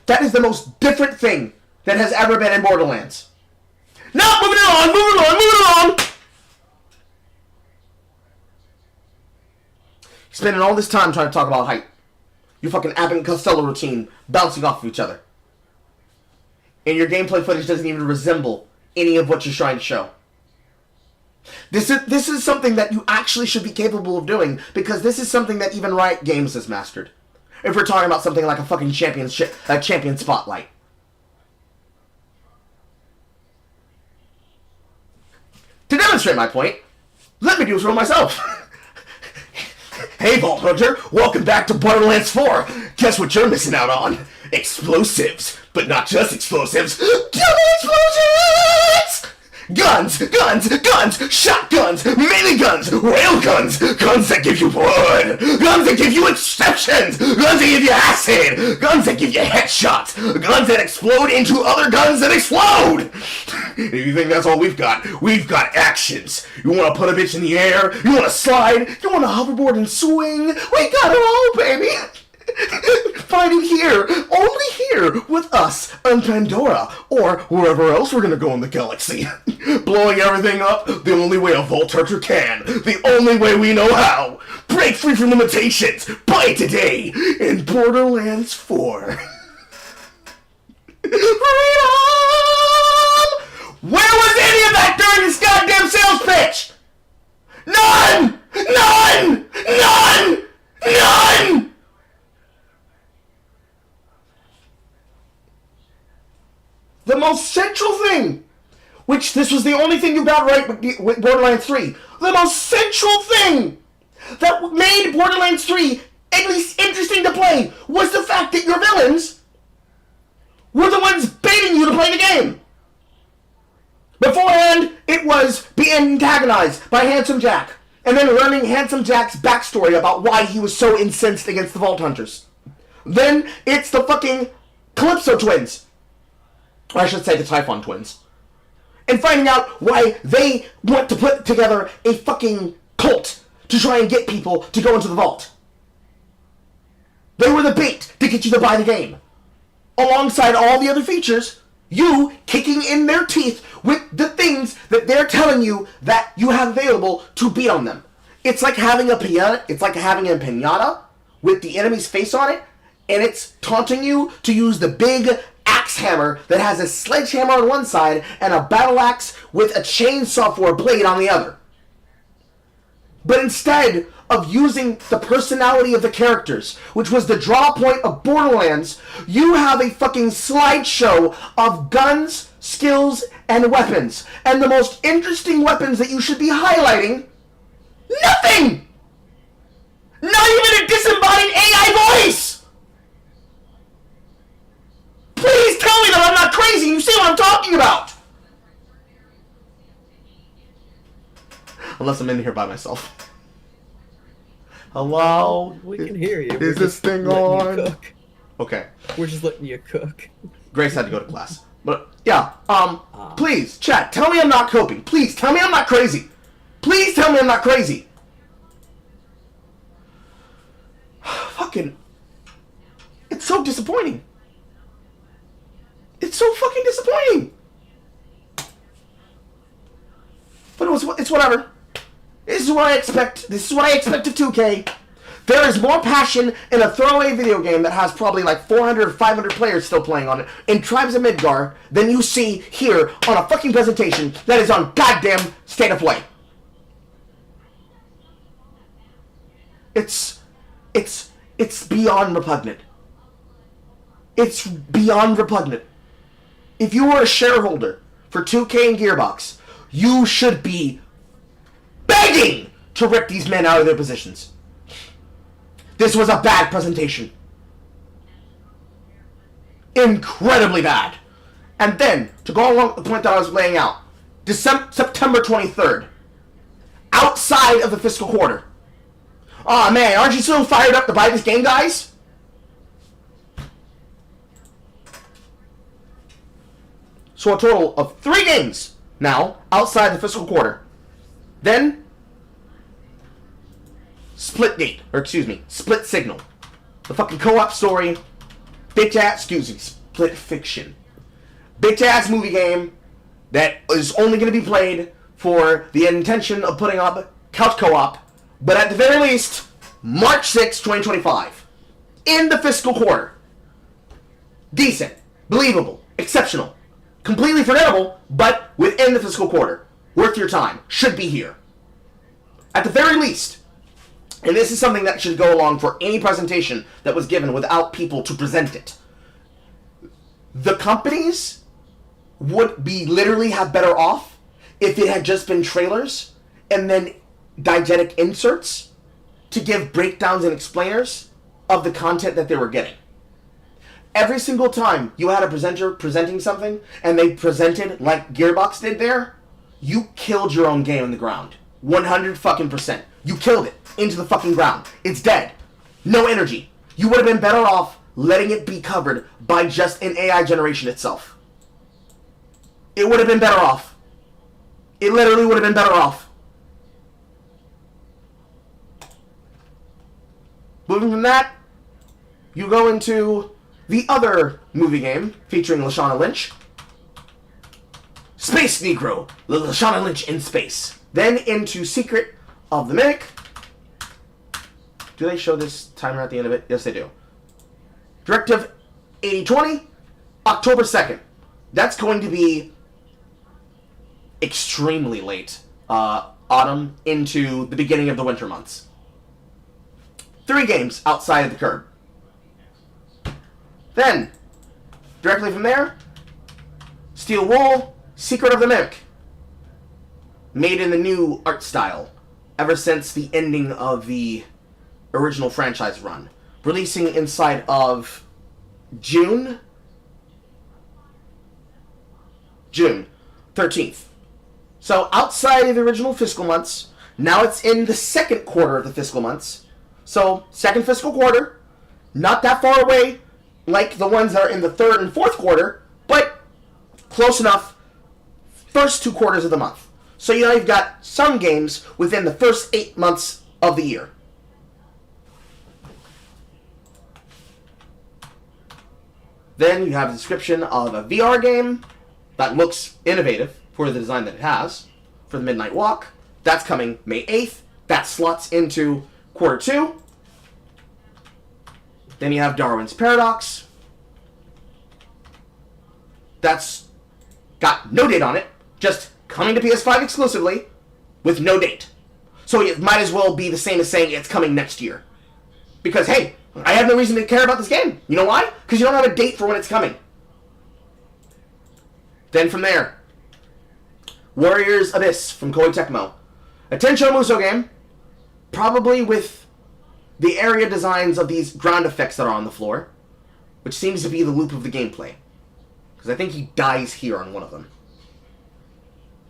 That is the most different thing that has ever been in Borderlands. Now, moving along! Spending all this time trying to talk about height. You fucking Abbott and Costello routine bouncing off of each other. And your gameplay footage doesn't even resemble any of what you're trying to show. This is something that you actually should be capable of doing, because this is something that even Riot Games has mastered. If we're talking about something like a fucking champion spotlight. To demonstrate my point, let me do so myself. Hey Vault Hunter, welcome back to Borderlands 4. Guess what you're missing out on? Explosives. But not just explosives. Double explosions! Guns, shotguns, melee guns, rail guns that give you blood, guns that give you exceptions, guns that give you acid, guns that give you headshots, guns that explode into other guns that explode. If you think that's all we've got actions. You want to put a bitch in the air, you want to slide, you want to hoverboard and swing, we got it all, baby. Find it here, only here, with us on Pandora, or wherever else we're gonna go in the galaxy. Blowing everything up the only way a Vault Hunter can, the only way we know how. Break free from limitations, buy it today, in Borderlands 4. Freedom! Where was any of that during this goddamn sales pitch? None! The most central thing, which this was the only thing you got right with Borderlands 3, the most central thing that made Borderlands 3 at least interesting to play was the fact that your villains were the ones baiting you to play the game. Beforehand, it was being antagonized by Handsome Jack, and then learning Handsome Jack's backstory about why he was so incensed against the Vault Hunters. Then it's the fucking Calypso twins. Or I should say the Typhon twins. And finding out why they want to put together a fucking cult to try and get people to go into the vault. They were the bait to get you to buy the game. Alongside all the other features, you kicking in their teeth with the things that they're telling you that you have available to beat on them. It's like having a pinata with the enemy's face on it, and it's taunting you to use the big axe hammer that has a sledgehammer on one side and a battle axe with a chainsaw for a blade on the other. But instead of using the personality of the characters, which was the draw point of Borderlands, you have a fucking slideshow of guns, skills, and weapons. And the most interesting weapons that you should be highlighting, nothing! Not even a disembodied AI voice! Please tell me that I'm not crazy. You see what I'm talking about? Unless I'm in here by myself. Hello? We can hear you. Is this thing on? Okay. We're just letting you cook. Grace had to go to class. But, yeah, please, chat, tell me I'm not coping. Please, tell me I'm not crazy. Please tell me I'm not crazy. Fucking... It's so disappointing. It's so fucking disappointing. But it's whatever. This is what I expect. This is what I expect of 2K. There is more passion in a throwaway video game that has probably like 400 or 500 players still playing on it in Tribes of Midgar than you see here on a fucking presentation that is on goddamn State of Play. It's beyond repugnant. It's beyond repugnant. If you were a shareholder for 2K and Gearbox, you should be begging to rip these men out of their positions. This was a bad presentation. Incredibly bad. And then, to go along with the point that I was laying out, September 23rd, outside of the fiscal quarter. Aw, man, aren't you so fired up to buy this game, guys? So a total of 3 games now outside the fiscal quarter. Then, Split Signal. The fucking co-op story. Split Fiction. Bitch-ass movie game that is only going to be played for the intention of putting up couch co-op, but at the very least, March 6, 2025. In the fiscal quarter. Decent. Believable. Exceptional. Completely forgettable, but within the fiscal quarter. Worth your time. Should be here. At the very least, and this is something that should go along for any presentation that was given without people to present it. The companies would be literally have better off if it had just been trailers and then diegetic inserts to give breakdowns and explainers of the content that they were getting. Every single time you had a presenter presenting something and they presented like Gearbox did there, you killed your own game on the ground. 100%. You killed it into the fucking ground. It's dead. No energy. You would have been better off letting it be covered by just an AI generation itself. It would have been better off. It literally would have been better off. Moving from that, you go into the other movie game featuring Lashana Lynch. Space Negro. Lashana Lynch in space. Then into Secret of the Mimic. Do they show this timer at the end of it? Yes, they do. Directive 8020, October 2nd. That's going to be extremely late autumn into the beginning of the winter months. 3 games outside of the curb. Then, directly from there, Steel Wool, Secret of the Mimic. Made in the new art style, ever since the ending of the original franchise run. Releasing inside of June 13th. So outside of the original fiscal months, now it's in the second quarter of the fiscal months. So second fiscal quarter, not that far away like the ones that are in the third and fourth quarter, but close enough. First 2 quarters of the month. So you know you've got some games within the first 8 months of the year. Then you have a description of a VR game that looks innovative for the design that it has for the Midnight Walk. That's coming May 8th. That slots into quarter 2. Then you have Darwin's Paradox. That's got no date on it, just coming to PS5 exclusively with no date. So it might as well be the same as saying it's coming next year. Because, hey, I have no reason to care about this game. You know why? Because you don't have a date for when it's coming. Then from there, Warriors Abyss from Koei Tecmo. A Tencho Muso game, probably with the area designs of these ground effects that are on the floor, which seems to be the loop of the gameplay. Because I think he dies here on one of them.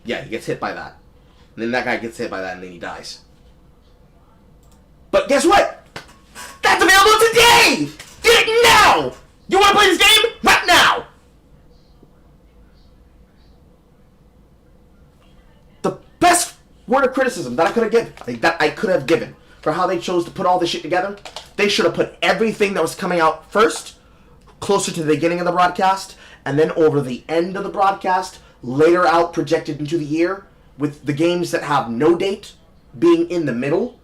Yeah, he gets hit by that. And then that guy gets hit by that and then he dies. But guess what? That's available today! Get it now! You want to play this game? Right now! The best word of criticism that I could have given for how they chose to put all this shit together, they should have put everything that was coming out first, closer to the beginning of the broadcast, and then over the end of the broadcast, later out projected into the year, with the games that have no date being in the middle,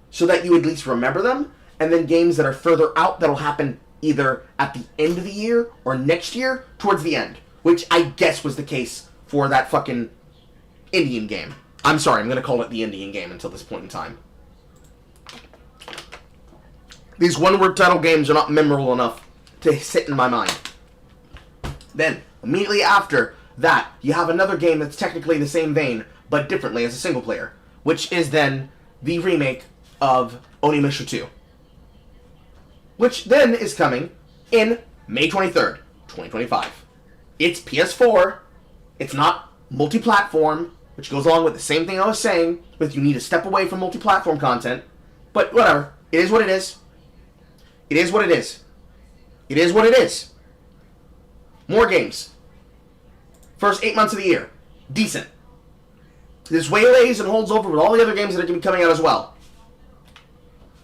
so that you at least remember them, and then games that are further out that'll happen either at the end of the year or next year towards the end, which I guess was the case for that fucking Indian game. I'm sorry, I'm going to call it the Indian game until this point in time. These one-word title games are not memorable enough to sit in my mind. Then, immediately after that, you have another game that's technically the same vein, but differently as a single player, which is then the remake of Onimusha 2. Which then is coming in May 23rd, 2025. It's PS4, it's not multi-platform, which goes along with the same thing I was saying, with you need to step away from multi-platform content, but whatever, it is what it is. It is what it is. It is what it is. More games. First 8 months of the year. Decent. This waylays and holds over with all the other games that are going to be coming out as well.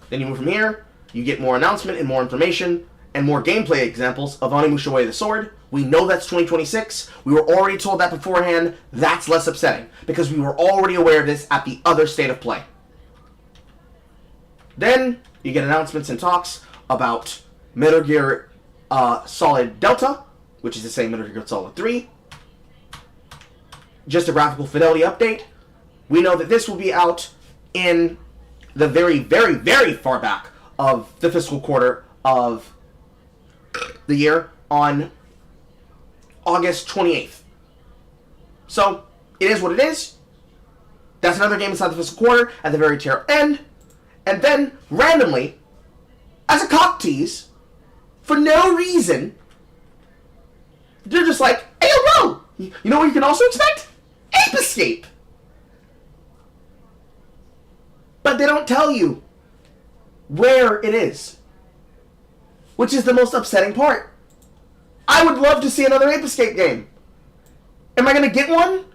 Then you move from here, you get more announcement and more information, and more gameplay examples of Onimusha Way of the Sword. We know that's 2026. We were already told that beforehand. That's less upsetting, because we were already aware of this at the other State of Play. Then, you get announcements and talks about Metal Gear Solid Delta, which is the same Metal Gear Solid 3. Just a graphical fidelity update. We know that this will be out in the very, very, very far back of the fiscal quarter of the year on August 28th. So, it is what it is. That's another game inside the fiscal quarter at the very tail end. And then, randomly, as a cock tease, for no reason, they're just like, hey, yo, bro, you know what you can also expect? Ape Escape! But they don't tell you where it is, which is the most upsetting part. I would love to see another Ape Escape game. Am I going to get one?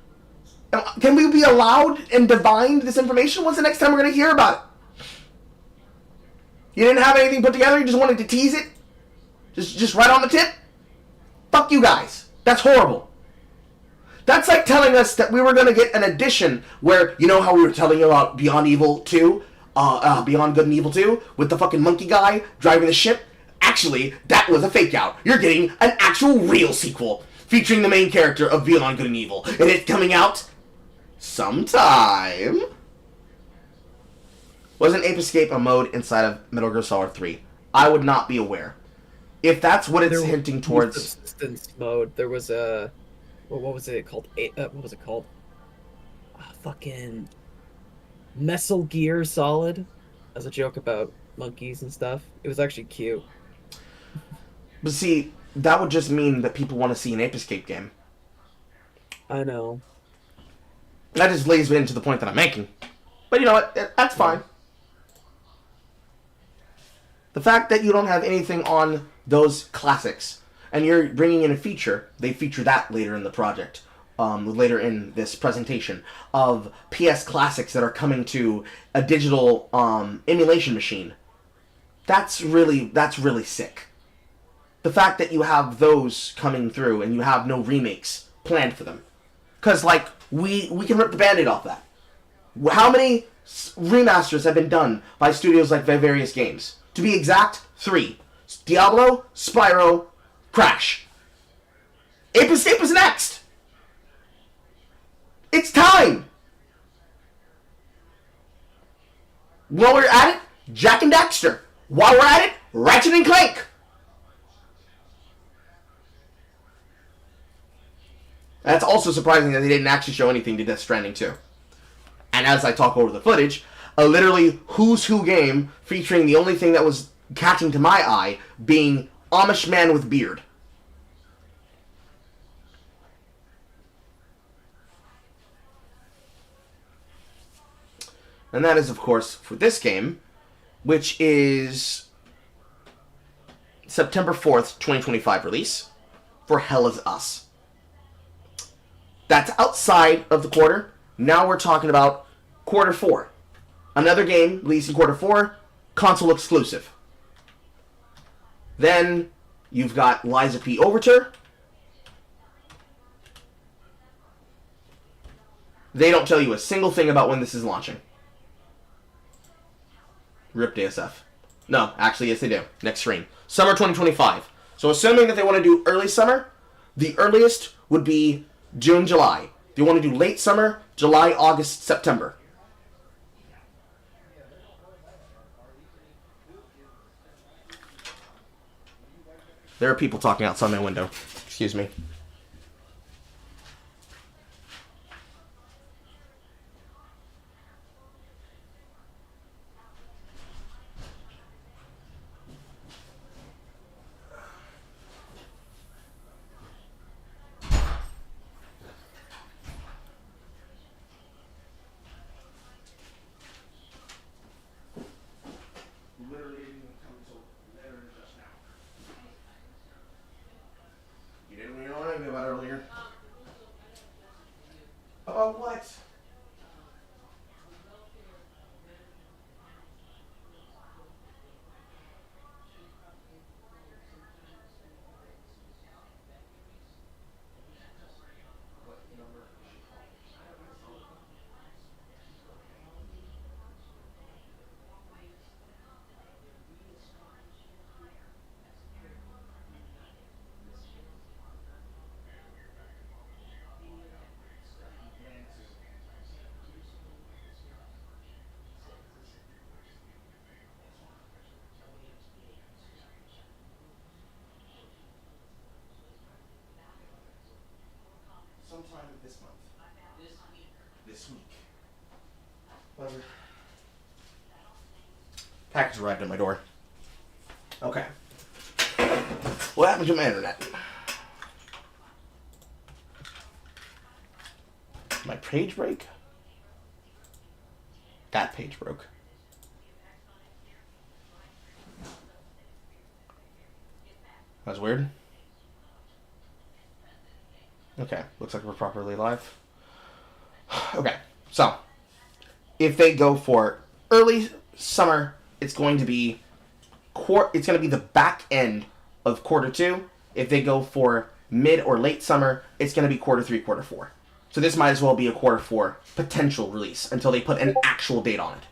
Can we be allowed and divined this information? When's the next time we're going to hear about it? You didn't have anything put together? You just wanted to tease it? Just right on the tip? Fuck you guys. That's horrible. That's like telling us that we were going to get an edition where, you know how we were telling you about Beyond Evil 2? Beyond Good and Evil 2? With the fucking monkey guy driving the ship? Actually, that was a fake out. You're getting an actual real sequel featuring the main character of Beyond Good and Evil. And it's coming out sometime. Wasn't Ape Escape a mode inside of Metal Gear Solid 3? I would not be aware. If that's what it's hinting towards... Subsistence mode. There was a... What was it called? What was it called? Fucking... Metal Gear Solid. As a joke about monkeys and stuff. It was actually cute. But see, that would just mean that people want to see an Ape Escape game. I know. That just lays into the point that I'm making. But you know what? That's fine. The fact that you don't have anything on those classics, and you're bringing in a feature, they feature that later in the project, later in this presentation, of PS classics that are coming to a digital emulation machine. That's really sick. The fact that you have those coming through and you have no remakes planned for them. Because, like, we can rip the Band-Aid off that. How many remasters have been done by studios like various games? To be exact, 3. Diablo, Spyro, Crash. Ape Escape is next! It's time! While we're at it, Jak and Daxter. While we're at it, Ratchet and Clank. That's also surprising that they didn't actually show anything to Death Stranding 2. And as I talk over the footage, a literally who's who game featuring the only thing that was catching to my eye being Amish man with beard. And that is, of course, for this game, which is September 4th, 2025 release for Hell Is Us. That's outside of the quarter. Now we're talking about quarter 4. Another game released in quarter 4, console exclusive. Then you've got Liza P. Overture. They don't tell you a single thing about when this is launching. RIP DSF. No, actually, yes, they do. Next screen. Summer 2025. So assuming that they want to do early summer, the earliest would be June, July. If they want to do late summer, July, August, September. There are people talking outside my window. Excuse me. About what? Sometime this month. This week. Whatever. Package arrived at my door. Okay. What happened to my internet? My page break? That page broke. That's weird. Okay, looks like we're properly live. Okay, so if they go for early summer, it's going to be the back end of quarter 2. If they go for mid or late summer, it's going to be quarter 3, quarter 4. So this might as well be a quarter 4 potential release until they put an actual date on it.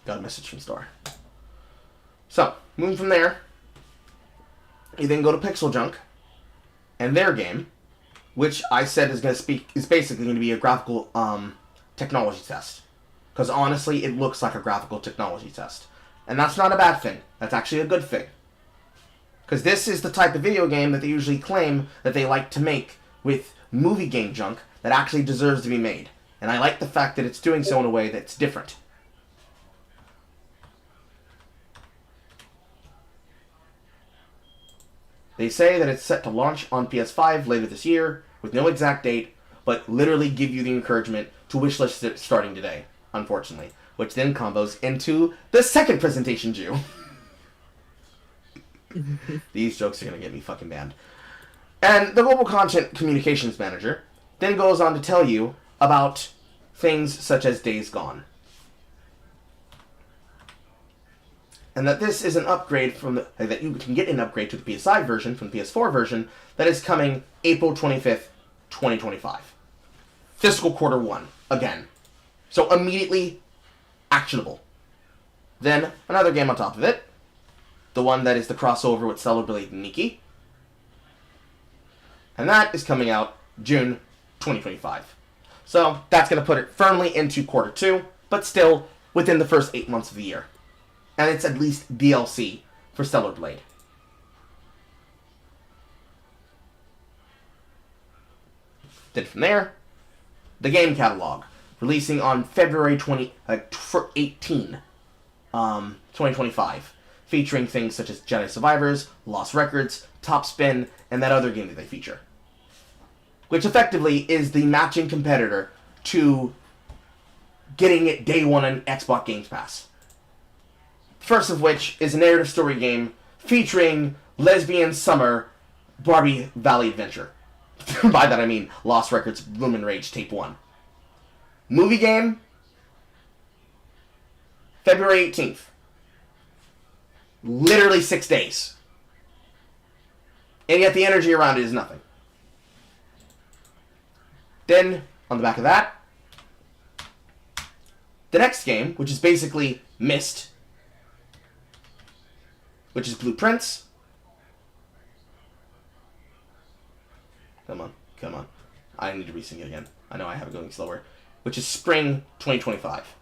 Got a message from Star. So, moving from there, you then go to Pixel Junk and their game, which I said is basically going to be a graphical technology test. Because honestly, it looks like a graphical technology test. And that's not a bad thing. That's actually a good thing. Because this is the type of video game that they usually claim that they like to make with movie game junk that actually deserves to be made. And I like the fact that it's doing so in a way that's different. They say that it's set to launch on PS5 later this year, with no exact date, but literally give you the encouragement to wishlist it starting today, unfortunately. Which then combos into the second presentation due. These jokes are going to get me fucking banned. And the Global Content Communications Manager then goes on to tell you about things such as Days Gone. And that this is an upgrade that you can get an upgrade to the PS5 version from the PS4 version that is coming April 25th, 2025. Fiscal quarter 1, again. So immediately actionable. Then another game on top of it. The one that is the crossover with Stellar Blade and Nikki. And that is coming out June 2025. So that's going to put it firmly into quarter 2, but still within the first 8 months of the year. And it's at least DLC for Stellar Blade. Then from there, the game catalog, releasing on February 2025, featuring things such as Jedi Survivors, Lost Records, Top Spin, and that other game that they feature. Which effectively is the matching competitor to getting it day one on Xbox Game Pass. First of which is a narrative story game featuring Lesbian Summer Barbie Valley Adventure. By that I mean Lost Records Lumen Rage Tape 1. Movie game, February 18th. Literally 6 days. And yet the energy around it is nothing. Then, on the back of that, the next game, which is basically Myst, which is Blueprints. Come on, come on. I need to resync it again. I know I have it going slower. Which is Spring 2025.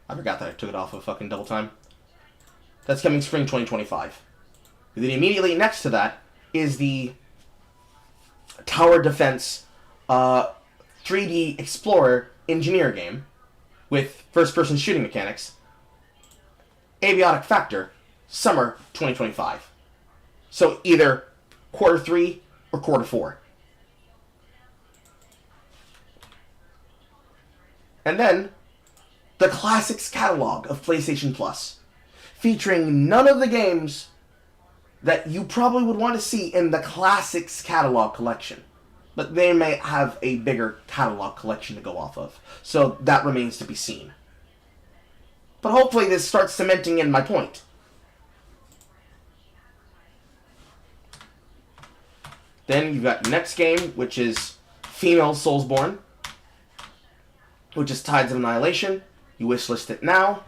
I forgot that I took it off of fucking double time. That's coming Spring 2025. And then immediately next to that is the Tower Defense 3D Explorer Engineer game with first-person shooting mechanics. Aviotic Factor, Summer 2025. So either quarter 3 or quarter 4. And then, the Classics catalog of PlayStation Plus, featuring none of the games that you probably would want to see in the Classics catalog collection. But they may have a bigger catalog collection to go off of. So that remains to be seen. But hopefully this starts cementing in my point. Then you've got the next game, which is Female Soulsborne, which is Tides of Annihilation. You wishlist it now.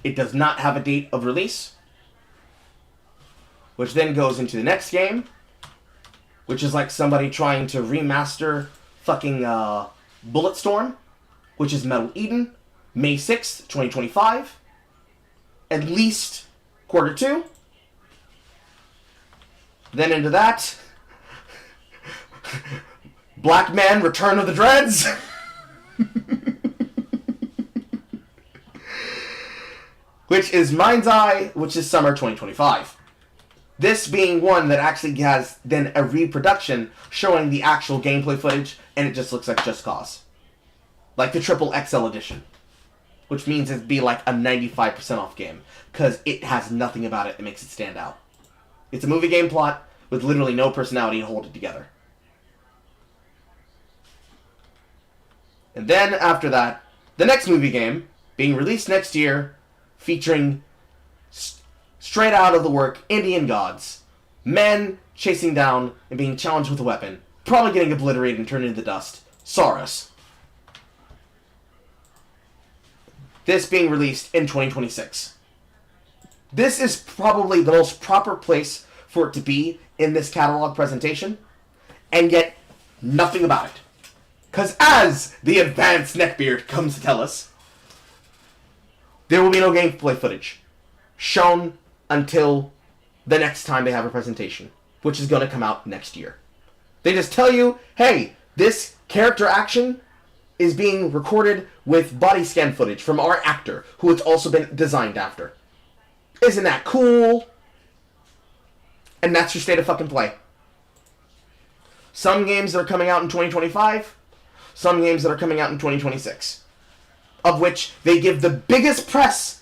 It does not have a date of release. Which then goes into the next game, which is like somebody trying to remaster fucking Bulletstorm, which is Metal Eden, May 6th, 2025. At least quarter 2. Then into that, Black Man, Return of the Dreads. Which is Mind's Eye, which is Summer 2025. This being one that actually has then a reproduction showing the actual gameplay footage, and it just looks like Just Cause. Like the Triple XL edition. Which means it'd be like a 95% off game, because it has nothing about it that makes it stand out. It's a movie game plot with literally no personality to hold it together. And then, after that, the next movie game, being released next year, featuring straight out of the work Indian gods. Men chasing down and being challenged with a weapon. Probably getting obliterated and turned into dust. Saurus. This being released in 2026. This is probably the most proper place for it to be in this catalog presentation, and yet nothing about it. Because as the advanced neckbeard comes to tell us, there will be no gameplay footage shown until the next time they have a presentation, which is going to come out next year. They just tell you, hey, this character action is being recorded with body scan footage from our actor, who it's also been designed after. Isn't that cool? And that's your state of fucking play. Some games that are coming out in 2025, some games that are coming out in 2026. Of which they give the biggest press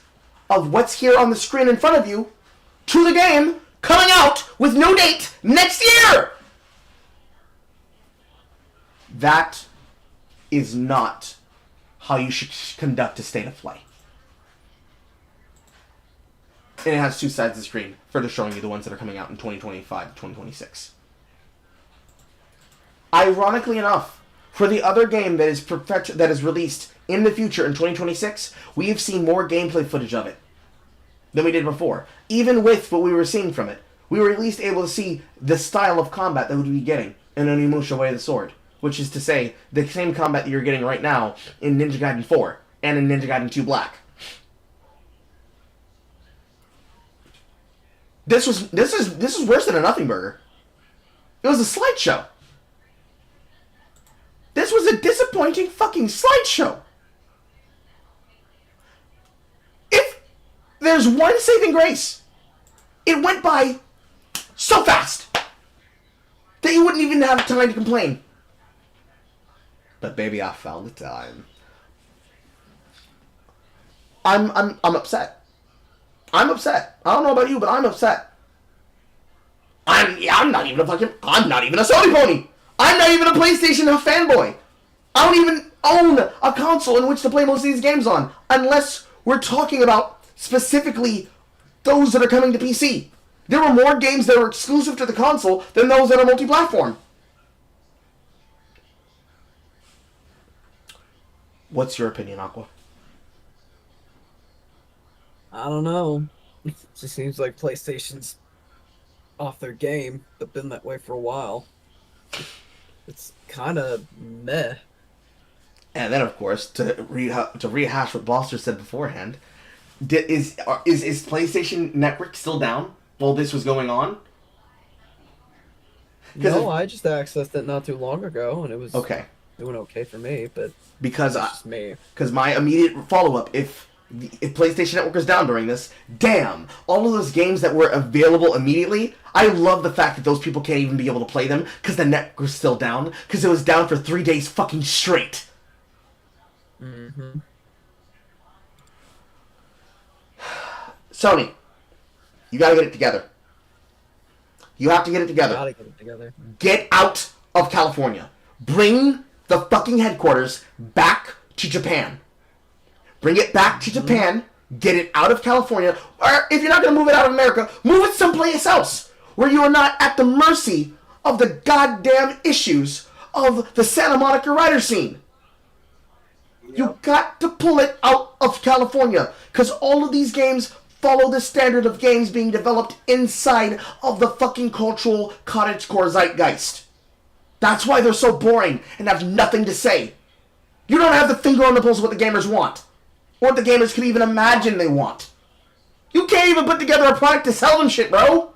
of what's here on the screen in front of you to the game coming out with no date next year! That is not how you should conduct a state of play. And it has two sides of the screen, further showing you the ones that are coming out in 2025 to 2026. Ironically enough, for the other game that is released in the future in 2026, we have seen more gameplay footage of it than we did before. Even with what we were seeing from it, we were at least able to see the style of combat that we would be getting in Onimusha Way of the Sword. Which is to say, the same combat that you're getting right now in Ninja Gaiden 4 and in Ninja Gaiden 2 Black. This is worse than a nothing burger. It was a slideshow. This was a disappointing fucking slideshow. If there's one saving grace, it went by so fast that you wouldn't even have time to complain. But baby, I found the time. I'm upset. I'm upset. I don't know about you, but I'm upset. I'm not even a Sony pony. I'm not even a PlayStation fanboy. I don't even own a console in which to play most of these games on, unless we're talking about specifically those that are coming to PC. There were more games that were exclusive to the console than those that are multi-platform. What's your opinion, Aqua? I don't know. It just seems like PlayStation's off their game, but been that way for a while. It's kind of meh. And then, of course, to rehash what Boster said beforehand, is PlayStation Network still down while this was going on? No, I just accessed it not too long ago, and it was okay. Doing okay for me. But because me. Because my immediate follow-up, if PlayStation Network was down during this, damn, all of those games that were available immediately, I love the fact that those people can't even be able to play them because the network was still down, because it was down for 3 days fucking straight. Mm-hmm. Sony, you gotta get it together. You have to get it together. Gotta get it together. Get out of California. Bring the fucking headquarters back to Japan. Bring it back to Japan. Get it out of California. Or if you're not gonna move it out of America, move it someplace else where you are not at the mercy of the goddamn issues of the Santa Monica writer scene. You got to pull it out of California, because all of these games follow the standard of games being developed inside of the fucking cultural cottagecore zeitgeist. That's why they're so boring and have nothing to say. You don't have the finger on the pulse of what the gamers want, or what the gamers could even imagine they want. You can't even put together a product to sell them shit, bro.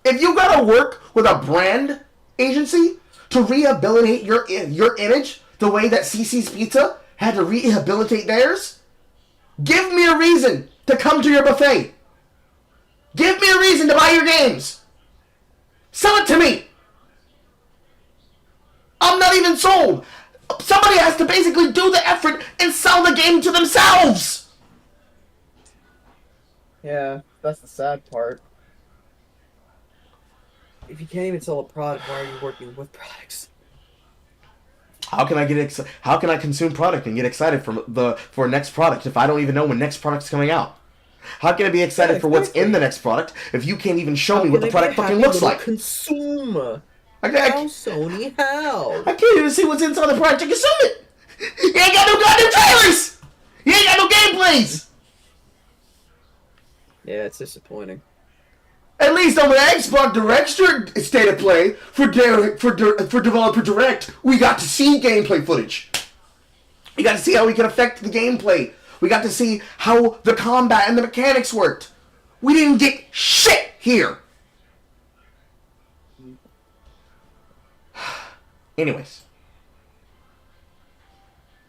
If you gotta work with a brand agency to rehabilitate your image the way that CC's Pizza had to rehabilitate theirs, give me a reason to come to your buffet. Give me a reason to buy your games. Sell it to me. I'm not even sold. Somebody has to basically do the effort and sell the game to themselves. Yeah, that's the sad part. If you can't even sell a product, why are you working with products? How can I How can I consume product and get excited for next product if I don't even know when next product's coming out? How can I be excited for what's in the next product if you can't even show me what the product fucking looks like? Consume. How, Sony, how? I can't even see what's inside the product to consume it. You ain't got no goddamn trailers. You ain't got no gameplays. Yeah, it's disappointing. At least on the Xbox Direct State of Play for Developer Direct, we got to see gameplay footage. We got to see how we can affect the gameplay. We got to see how the combat and the mechanics worked. We didn't get shit here. Anyways,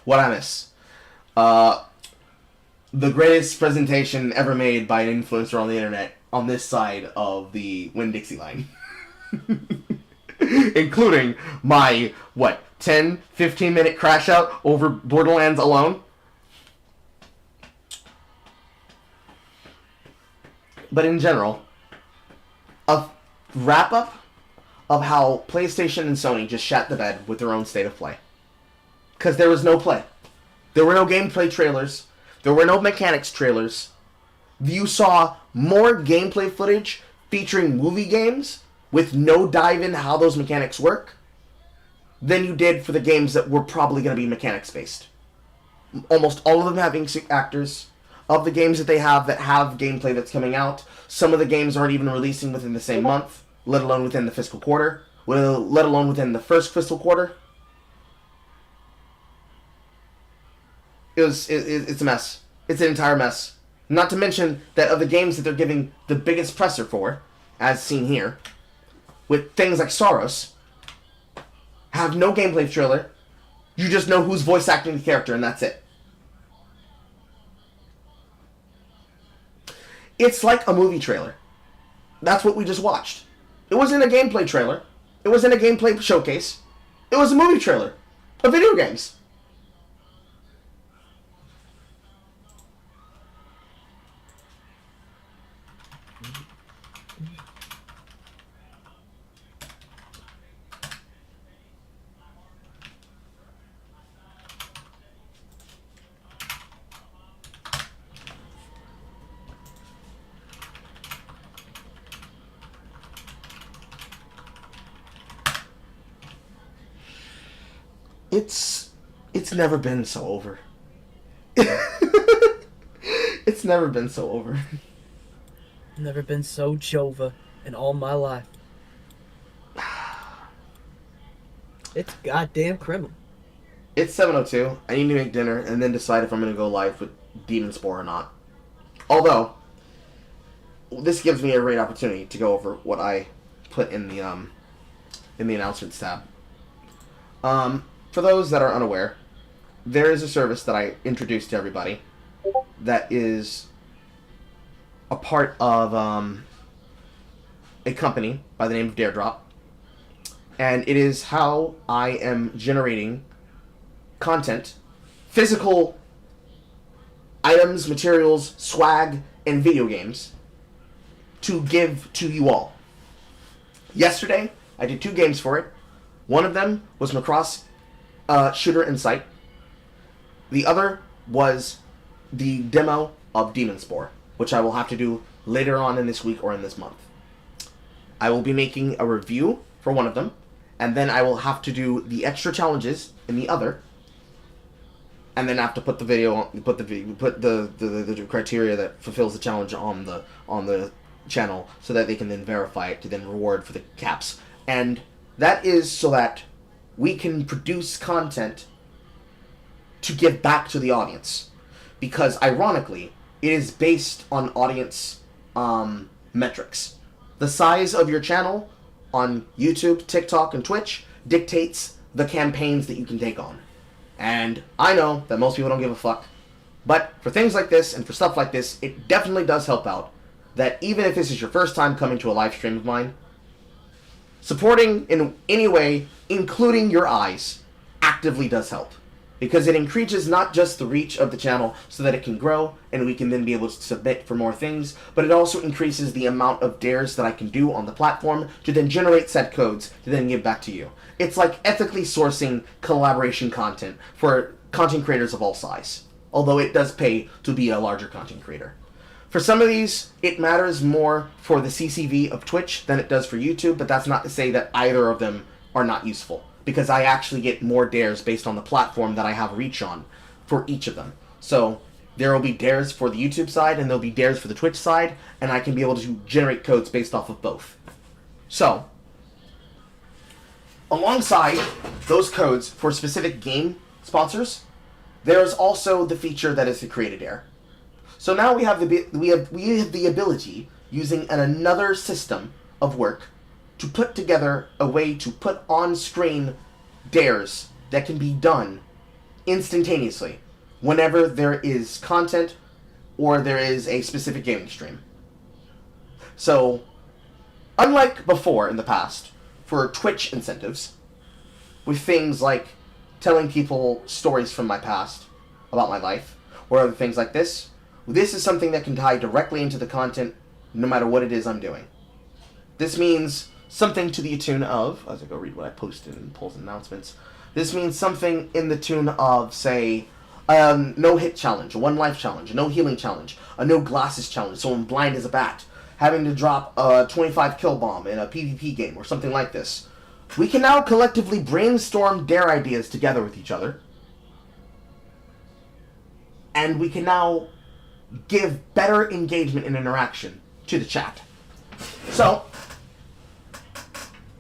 what I miss. The greatest presentation ever made by an influencer on the internet on this side of the Winn-Dixie line. Including my, 10, 15-minute crash out over Borderlands alone? But in general, a wrap-up of how PlayStation and Sony just shat the bed with their own state of play. Because there was no play. There were no gameplay trailers. There were no mechanics trailers. You saw more gameplay footage featuring movie games with no dive into how those mechanics work than you did for the games that were probably going to be mechanics based. Almost all of them having actors. Of the games that they have gameplay that's coming out, some of the games aren't even releasing within the same month, let alone within the fiscal quarter, let alone within the first fiscal quarter. It's a mess. It's an entire mess. Not to mention that of the games that they're giving the biggest presser for, as seen here, with things like Soros, have no gameplay trailer. You just know who's voice acting the character, and that's it. It's like a movie trailer. That's what we just watched. It wasn't a gameplay trailer. It wasn't a gameplay showcase. It was a movie trailer of video games. It's never been so over. It's never been so over. Never been so Jova in all my life. It's goddamn criminal. It's 7:02. I need to make dinner and then decide if I'm going to go live with Demon Spore or not. Although, this gives me a great opportunity to go over what I put in the announcements tab. For those that are unaware, there is a service that I introduced to everybody that is a part of a company by the name of Daredrop. And it is how I am generating content, physical items, materials, swag, and video games to give to you all. Yesterday, I did 2 games for it. One of them was Macross Shooter Insight. The other was the demo of Demon Spore, which I will have to do later on in this week or in this month. I will be making a review for one of them, and then I will have to do the extra challenges in the other, and then I have to put the video, put the criteria that fulfills the challenge on the channel, so that they can then verify it to then reward for the caps. And that is so that we can produce content to give back to the audience, because ironically, it is based on audience metrics. The size of your channel on YouTube, TikTok, and Twitch dictates the campaigns that you can take on. And I know that most people don't give a fuck, but for things like this and for stuff like this, it definitely does help out that even if this is your first time coming to a live stream of mine, supporting in any way, including your eyes, actively does help. Because it increases not just the reach of the channel so that it can grow and we can then be able to submit for more things, but it also increases the amount of dares that I can do on the platform to then generate set codes to then give back to you. It's like ethically sourcing collaboration content for content creators of all size, although it does pay to be a larger content creator. For some of these, it matters more for the CCV of Twitch than it does for YouTube, but that's not to say that either of them are not useful, because I actually get more dares based on the platform that I have reach on for each of them. So there will be dares for the YouTube side and there'll be dares for the Twitch side, and I can be able to generate codes based off of both. So, alongside those codes for specific game sponsors, there's also the feature that is the Create a Dare. So now we have the ability, using another system of work, to put together a way to put on screen dares that can be done instantaneously whenever there is content or there is a specific gaming stream. So, unlike before in the past, for Twitch incentives, with things like telling people stories from my past about my life, or other things like this, this is something that can tie directly into the content no matter what it is I'm doing. This means something to the tune of, as I go read what I posted in polls and announcements, this means something in the tune of, say, no hit challenge, a 1 life challenge, a no healing challenge, a no glasses challenge, someone blind as a bat, having to drop a 25 kill bomb in a PvP game, or something like this. We can now collectively brainstorm dare ideas together with each other, and we can now give better engagement and interaction to the chat. So,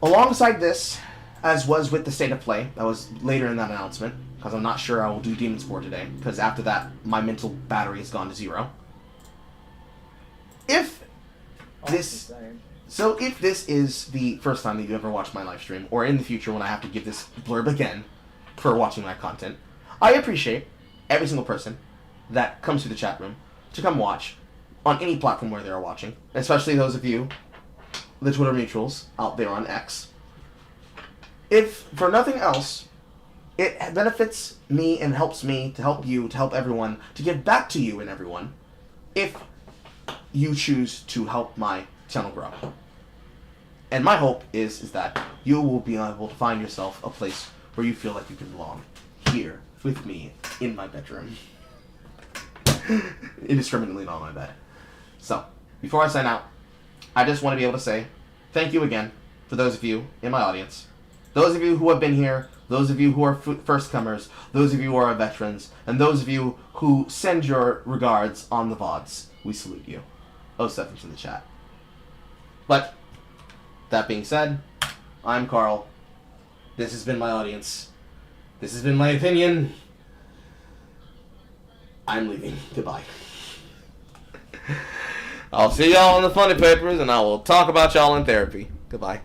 alongside this, as was with the State of Play, that was later in that announcement, because I'm not sure I will do Demon Spore today, because after that, my mental battery has gone to 0. If this is the first time that you ever watched my live stream, or in the future when I have to give this blurb again for watching my content, I appreciate every single person that comes to the chat room to come watch on any platform where they are watching, especially those of you, the Twitter mutuals out there on X. If for nothing else, it benefits me and helps me to help you, to help everyone, to give back to you and everyone, if you choose to help my channel grow. And my hope is that you will be able to find yourself a place where you feel like you can belong, here with me in my bedroom. Indiscriminately on my bed. So, before I sign out, I just want to be able to say thank you again for those of you in my audience Those of you who have been here, those of you who are first comers, those of you who are veterans, and those of you who send your regards on the VODs, we salute you. 07's in the chat. But, that being said, I'm Carl. This has been my audience. This has been my opinion. I'm leaving. Goodbye. I'll see y'all in the funny papers, and I will talk about y'all in therapy. Goodbye.